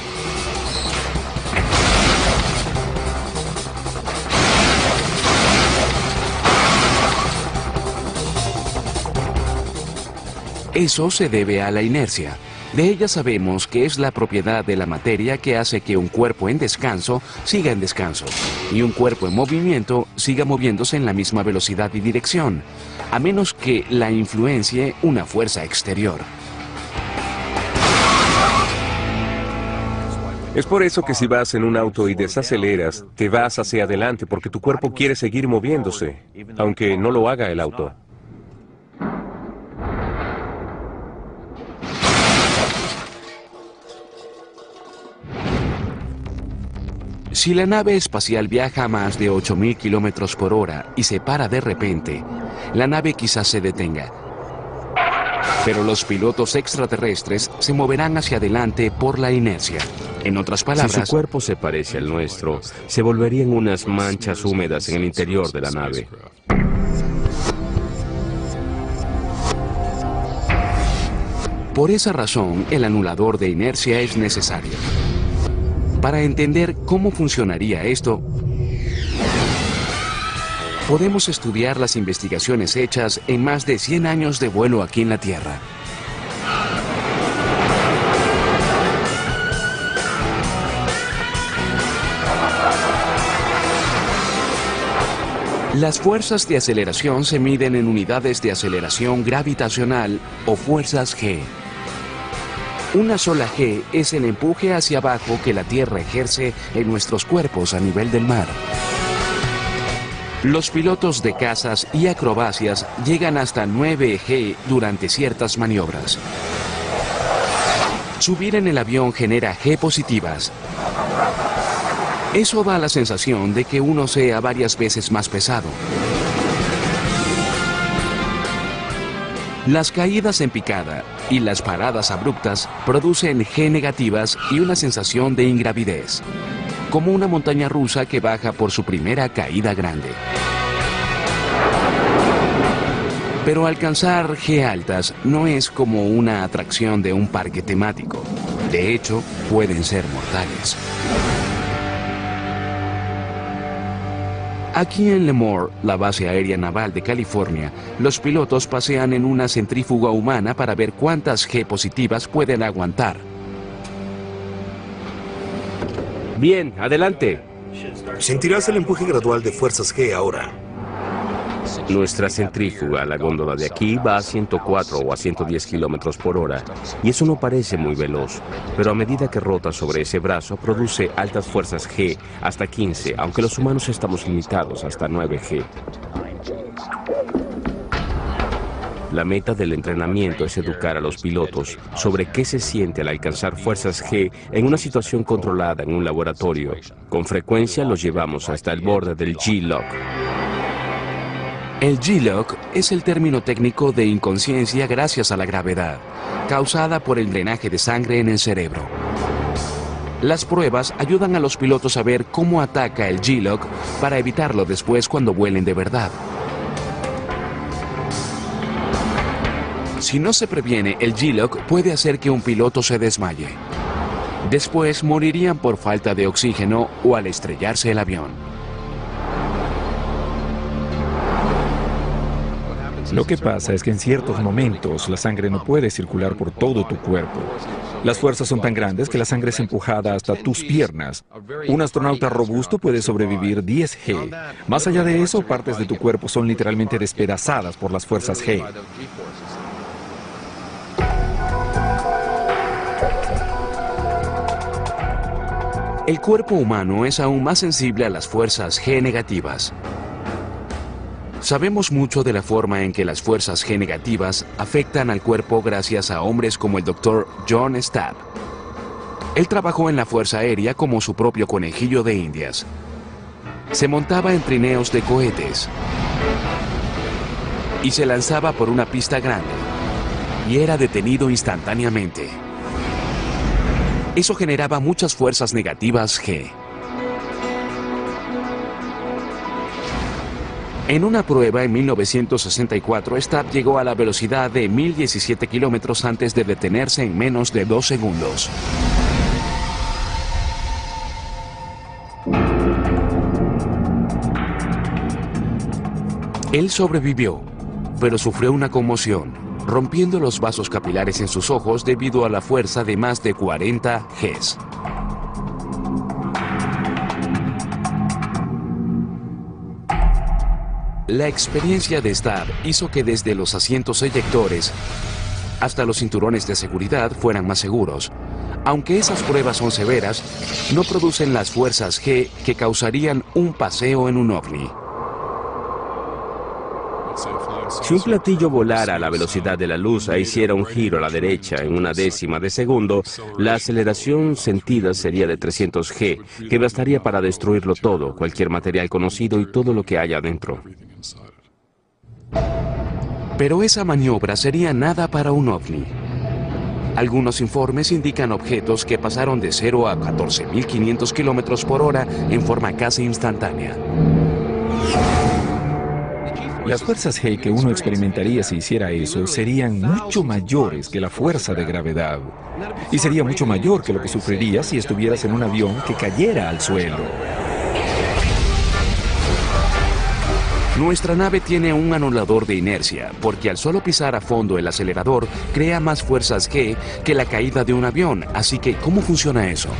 Eso se debe a la inercia. De ella sabemos que es la propiedad de la materia que hace que un cuerpo en descanso siga en descanso y un cuerpo en movimiento siga moviéndose en la misma velocidad y dirección, a menos que la influencie una fuerza exterior. Es por eso que si vas en un auto y desaceleras, te vas hacia adelante porque tu cuerpo quiere seguir moviéndose, aunque no lo haga el auto. Si la nave espacial viaja a más de 8.000 kilómetros por hora y se para de repente, la nave quizás se detenga. Pero los pilotos extraterrestres se moverán hacia adelante por la inercia. En otras palabras, si su cuerpo se parece al nuestro, se volverían unas manchas húmedas en el interior de la nave. por esa razón el anulador de inercia es necesario. Para entender cómo funcionaría esto, podemos estudiar las investigaciones hechas en más de 100 años de vuelo aquí en la Tierra. Las fuerzas de aceleración se miden en unidades de aceleración gravitacional o fuerzas G. Una sola G es el empuje hacia abajo que la Tierra ejerce en nuestros cuerpos a nivel del mar. Los pilotos de cazas y acrobacias llegan hasta 9G durante ciertas maniobras. Subir en el avión genera G positivas. Eso da la sensación de que uno sea varias veces más pesado. Las caídas en picada y las paradas abruptas producen G negativas y una sensación de ingravidez, como una montaña rusa que baja por su primera caída grande. Pero alcanzar G altas no es como una atracción de un parque temático. De hecho, pueden ser mortales. Aquí en Lemoore, la base aérea naval de California, los pilotos pasean en una centrífuga humana para ver cuántas G positivas pueden aguantar. Bien, adelante. Sentirás el empuje gradual de fuerzas G ahora. Nuestra centrífuga, la góndola de aquí, va a 104 o a 110 kilómetros por hora. Y eso no parece muy veloz. Pero a medida que rota sobre ese brazo, produce altas fuerzas G hasta 15, aunque los humanos estamos limitados hasta 9G. La meta del entrenamiento es educar a los pilotos sobre qué se siente al alcanzar fuerzas G en una situación controlada en un laboratorio. Con frecuencia los llevamos hasta el borde del G-Lock. El G-Lock es el término técnico de inconsciencia gracias a la gravedad, causada por el drenaje de sangre en el cerebro. Las pruebas ayudan a los pilotos a ver cómo ataca el G-Lock para evitarlo después cuando vuelen de verdad. Si no se previene, el G-Lock puede hacer que un piloto se desmaye. Después morirían por falta de oxígeno o al estrellarse el avión. Lo que pasa es que en ciertos momentos la sangre no puede circular por todo tu cuerpo. Las fuerzas son tan grandes que la sangre es empujada hasta tus piernas. Un astronauta robusto puede sobrevivir 10G. Más allá de eso, partes de tu cuerpo son literalmente despedazadas por las fuerzas G. El cuerpo humano es aún más sensible a las fuerzas G negativas. Sabemos mucho de la forma en que las fuerzas G negativas afectan al cuerpo gracias a hombres como el Dr. John Stapp. Él trabajó en la Fuerza Aérea como su propio conejillo de Indias. Se montaba en trineos de cohetes y se lanzaba por una pista grande y era detenido instantáneamente. Eso generaba muchas fuerzas negativas G. En una prueba en 1964, Stapp llegó a la velocidad de 1017 kilómetros antes de detenerse en menos de 2 segundos. Él sobrevivió, pero sufrió una conmoción, rompiendo los vasos capilares en sus ojos debido a la fuerza de más de 40 Gs. La experiencia de Stapp hizo que desde los asientos eyectores hasta los cinturones de seguridad fueran más seguros, Aunque esas pruebas son severas, no producen las fuerzas G que causarían un paseo en un ovni. Si un platillo volara a la velocidad de la luz e hiciera un giro a la derecha en una décima de segundo, la aceleración sentida sería de 300 G, que bastaría para destruirlo todo, cualquier material conocido y todo lo que haya dentro. Pero esa maniobra sería nada para un ovni. Algunos informes indican objetos que pasaron de 0 a 14.500 kilómetros por hora en forma casi instantánea. Las fuerzas G que uno experimentaría si hiciera eso serían mucho mayores que la fuerza de gravedad. Y sería mucho mayor que lo que sufrirías si estuvieras en un avión que cayera al suelo. Nuestra nave tiene un anulador de inercia, porque al solo pisar a fondo el acelerador, crea más fuerzas G que la caída de un avión. Así que, ¿cómo funciona eso?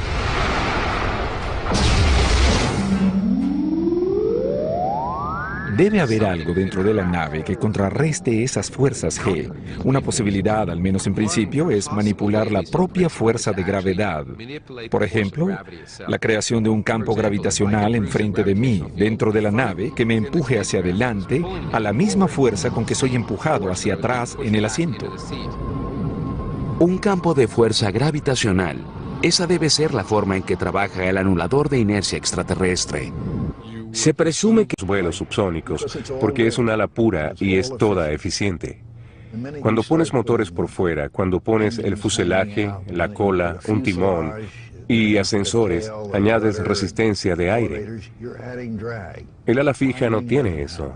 Debe haber algo dentro de la nave que contrarreste esas fuerzas G. Una posibilidad, al menos en principio, es manipular la propia fuerza de gravedad. Por ejemplo, la creación de un campo gravitacional enfrente de mí, dentro de la nave, que me empuje hacia adelante a la misma fuerza con que soy empujado hacia atrás en el asiento. Un campo de fuerza gravitacional. Esa debe ser la forma en que trabaja el anulador de inercia extraterrestre. Se presume que Los vuelos subsónicos, porque es un ala pura y es toda eficiente. Cuando pones motores por fuera, cuando pones el fuselaje, la cola, un timón y ascensores, añades resistencia de aire. El ala fija no tiene eso.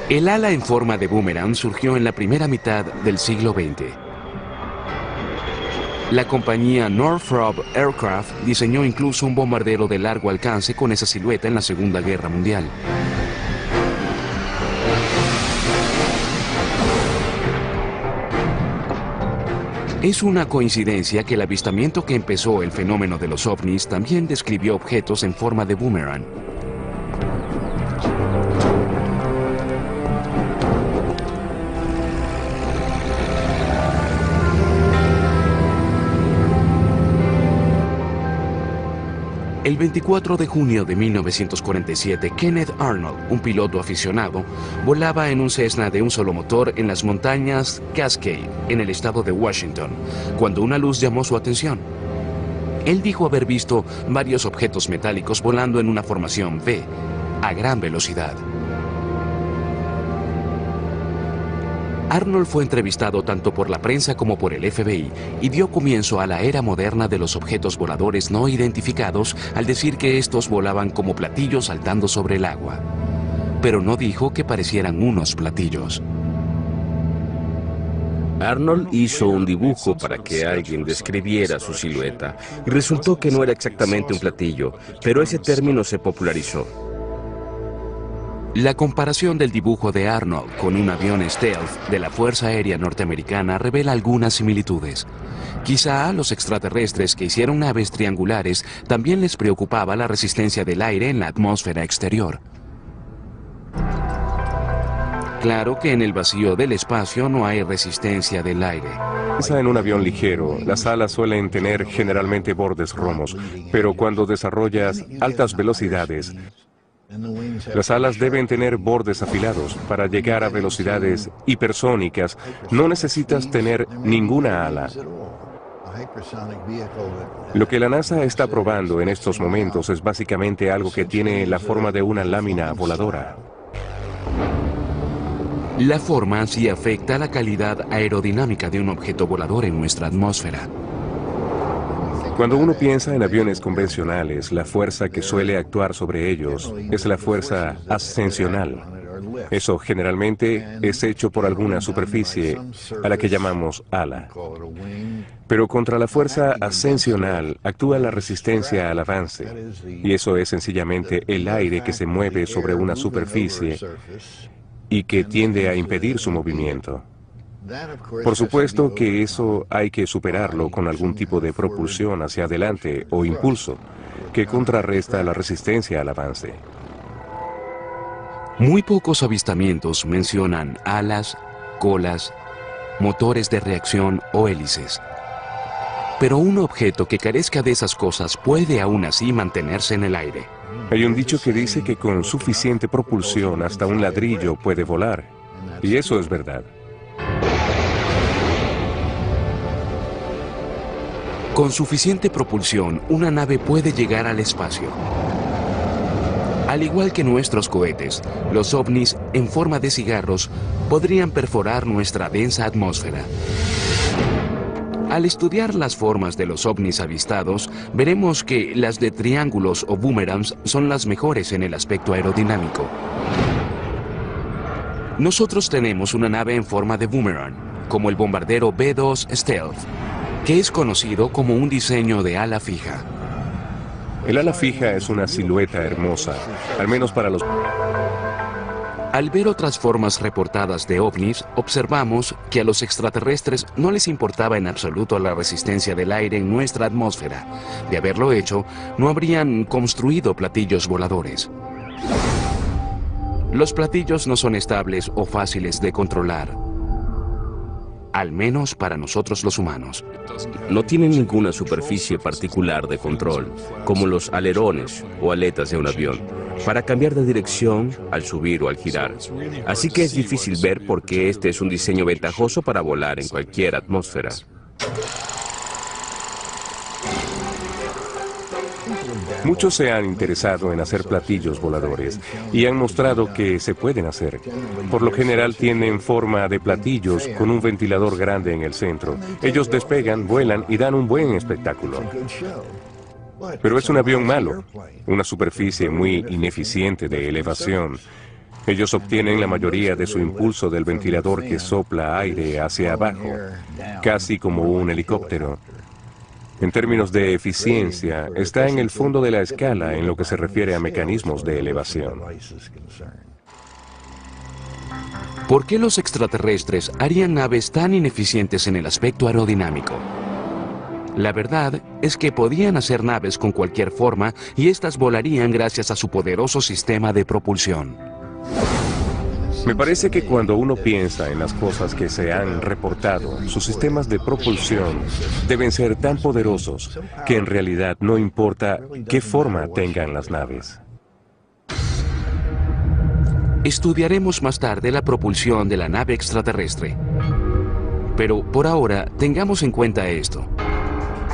El ala en forma de boomerang surgió en la primera mitad del siglo XX. La compañía Northrop Aircraft diseñó incluso un bombardero de largo alcance con esa silueta en la Segunda Guerra Mundial. Es una coincidencia que el avistamiento que empezó el fenómeno de los ovnis también describió objetos en forma de boomerang. El 24 de junio de 1947, Kenneth Arnold, un piloto aficionado, volaba en un Cessna de un solo motor en las montañas Cascade, en el estado de Washington, cuando una luz llamó su atención. Él dijo haber visto varios objetos metálicos volando en una formación V, a gran velocidad. Arnold fue entrevistado tanto por la prensa como por el FBI y dio comienzo a la era moderna de los objetos voladores no identificados al decir que estos volaban como platillos saltando sobre el agua. Pero no dijo que parecieran unos platillos. Arnold hizo un dibujo para que alguien describiera su silueta y resultó que no era exactamente un platillo, pero ese término se popularizó. La comparación del dibujo de Arnold con un avión stealth de la Fuerza Aérea Norteamericana revela algunas similitudes. Quizá a los extraterrestres que hicieron naves triangulares también les preocupaba la resistencia del aire en la atmósfera exterior. Claro que en el vacío del espacio no hay resistencia del aire. En un avión ligero, las alas suelen tener generalmente bordes romos, pero cuando desarrollas altas velocidades, las alas deben tener bordes afilados. Para llegar a velocidades hipersónicas, no necesitas tener ninguna ala. Lo que la NASA está probando en estos momentos es básicamente algo que tiene la forma de una lámina voladora. La forma sí afecta la calidad aerodinámica de un objeto volador en nuestra atmósfera. Cuando uno piensa en aviones convencionales, la fuerza que suele actuar sobre ellos es la fuerza ascensional. Eso generalmente es hecho por alguna superficie a la que llamamos ala. Pero contra la fuerza ascensional actúa la resistencia al avance, y eso es sencillamente el aire que se mueve sobre una superficie y que tiende a impedir su movimiento. Por supuesto que eso hay que superarlo con algún tipo de propulsión hacia adelante o impulso que contrarresta la resistencia al avance. Muy pocos avistamientos mencionan alas, colas, motores de reacción o hélices. Pero un objeto que carezca de esas cosas puede aún así mantenerse en el aire. Hay un dicho que dice que con suficiente propulsión hasta un ladrillo puede volar. Y eso es verdad. Con suficiente propulsión, una nave puede llegar al espacio. Al igual que nuestros cohetes, los ovnis, en forma de cigarros, podrían perforar nuestra densa atmósfera. Al estudiar las formas de los ovnis avistados, veremos que las de triángulos o boomerangs son las mejores en el aspecto aerodinámico. Nosotros tenemos una nave en forma de boomerang, como el bombardero B-2 Stealth, que es conocido como un diseño de ala fija. El ala fija es una silueta hermosa, al menos para los... Al ver otras formas reportadas de ovnis, observamos que a los extraterrestres no les importaba en absoluto la resistencia del aire en nuestra atmósfera. De haberlo hecho, no habrían construido platillos voladores. Los platillos no son estables o fáciles de controlar, al menos para nosotros los humanos. No tienen ninguna superficie particular de control, como los alerones o aletas de un avión, para cambiar de dirección al subir o al girar. Así que es difícil ver por qué este es un diseño ventajoso para volar en cualquier atmósfera. Muchos se han interesado en hacer platillos voladores y han mostrado que se pueden hacer. Por lo general tienen forma de platillos con un ventilador grande en el centro. Ellos despegan, vuelan y dan un buen espectáculo. Pero es un avión malo, una superficie muy ineficiente de elevación. Ellos obtienen la mayoría de su impulso del ventilador que sopla aire hacia abajo, casi como un helicóptero. En términos de eficiencia, está en el fondo de la escala en lo que se refiere a mecanismos de elevación. ¿Por qué los extraterrestres harían naves tan ineficientes en el aspecto aerodinámico? La verdad es que podían hacer naves con cualquier forma y éstas volarían gracias a su poderoso sistema de propulsión. Me parece que cuando uno piensa en las cosas que se han reportado, sus sistemas de propulsión deben ser tan poderosos que en realidad no importa qué forma tengan las naves. Estudiaremos más tarde la propulsión de la nave extraterrestre. Pero por ahora, tengamos en cuenta esto.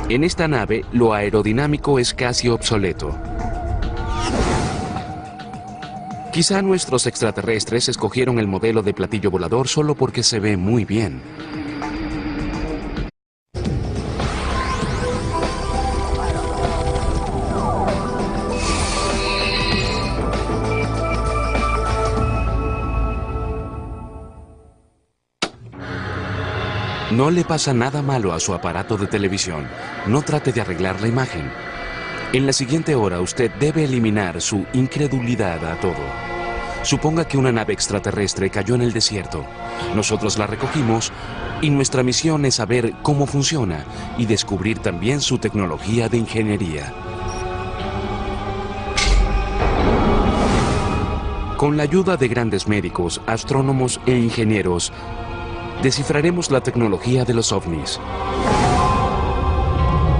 En esta nave, lo aerodinámico es casi obsoleto. Quizá nuestros extraterrestres escogieron el modelo de platillo volador solo porque se ve muy bien. No le pasa nada malo a su aparato de televisión. No trate de arreglar la imagen. En la siguiente hora usted debe eliminar su incredulidad a todo. Suponga que una nave extraterrestre cayó en el desierto. Nosotros la recogimos y nuestra misión es saber cómo funciona y descubrir también su tecnología de ingeniería. Con la ayuda de grandes médicos, astrónomos e ingenieros, descifraremos la tecnología de los ovnis.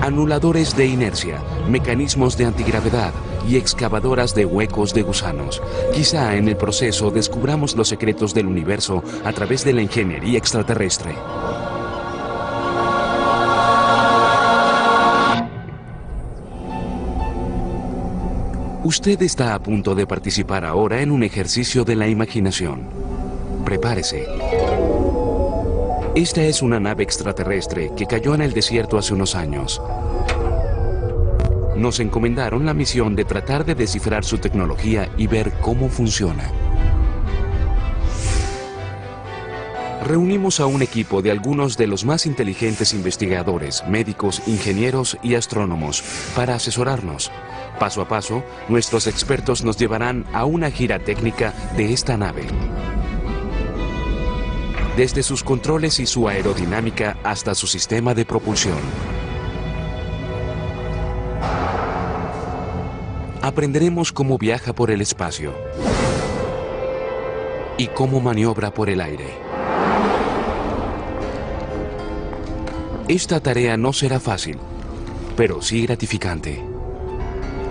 Anuladores de inercia, mecanismos de antigravedad y excavadoras de huecos de gusanos. Quizá en el proceso descubramos los secretos del universo a través de la ingeniería extraterrestre. Usted está a punto de participar ahora en un ejercicio de la imaginación. Prepárese. Esta es una nave extraterrestre que cayó en el desierto hace unos años. Nos encomendaron la misión de tratar de descifrar su tecnología y ver cómo funciona. Reunimos a un equipo de algunos de los más inteligentes investigadores, médicos, ingenieros y astrónomos para asesorarnos. Paso a paso, nuestros expertos nos llevarán a una gira técnica de esta nave. Desde sus controles y su aerodinámica hasta su sistema de propulsión. Aprenderemos cómo viaja por el espacio y cómo maniobra por el aire. Esta tarea no será fácil, pero sí gratificante.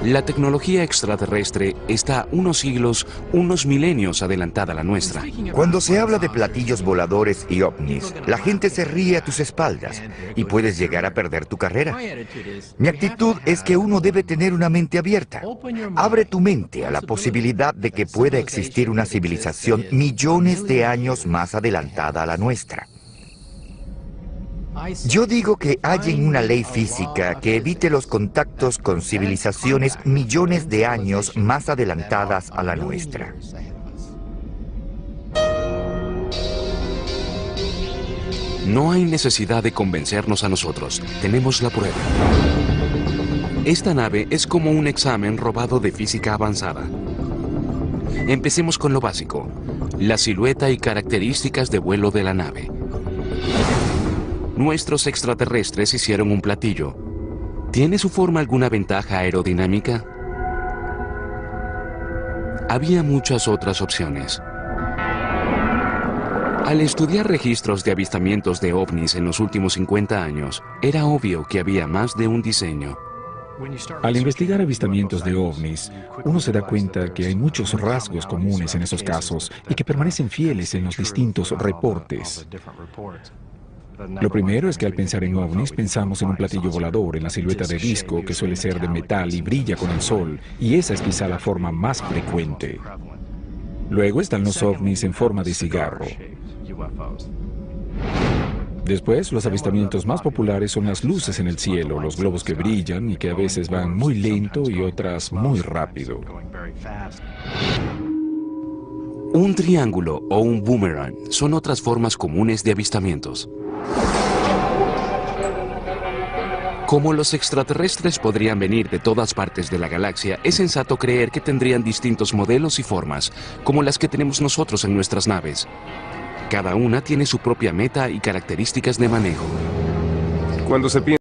La tecnología extraterrestre está unos siglos, unos milenios adelantada a la nuestra. Cuando se habla de platillos voladores y ovnis, la gente se ríe a tus espaldas y puedes llegar a perder tu carrera. Mi actitud es que uno debe tener una mente abierta. Abre tu mente a la posibilidad de que pueda existir una civilización millones de años más adelantada a la nuestra. Yo digo que hallen una ley física que evite los contactos con civilizaciones millones de años más adelantadas a la nuestra. No hay necesidad de convencernos a nosotros, tenemos la prueba. Esta nave es como un examen robado de física avanzada. Empecemos con lo básico, la silueta y características de vuelo de la nave. Nuestros extraterrestres hicieron un platillo. ¿Tiene su forma alguna ventaja aerodinámica? Había muchas otras opciones. Al estudiar registros de avistamientos de ovnis en los últimos 50 años, era obvio que había más de un diseño. Al investigar avistamientos de ovnis, uno se da cuenta que hay muchos rasgos comunes en esos casos y que permanecen fieles en los distintos reportes. Lo primero es que al pensar en ovnis pensamos en un platillo volador, en la silueta de disco que suele ser de metal y brilla con el sol, y esa es quizá la forma más frecuente. Luego están los ovnis en forma de cigarro. Después, los avistamientos más populares son las luces en el cielo, los globos que brillan y que a veces van muy lento y otras muy rápido. Un triángulo o un boomerang son otras formas comunes de avistamientos. Como los extraterrestres podrían venir de todas partes de la galaxia, es sensato creer que tendrían distintos modelos y formas, como las que tenemos nosotros en nuestras naves. Cada una tiene su propia meta y características de manejo. Cuando se piensa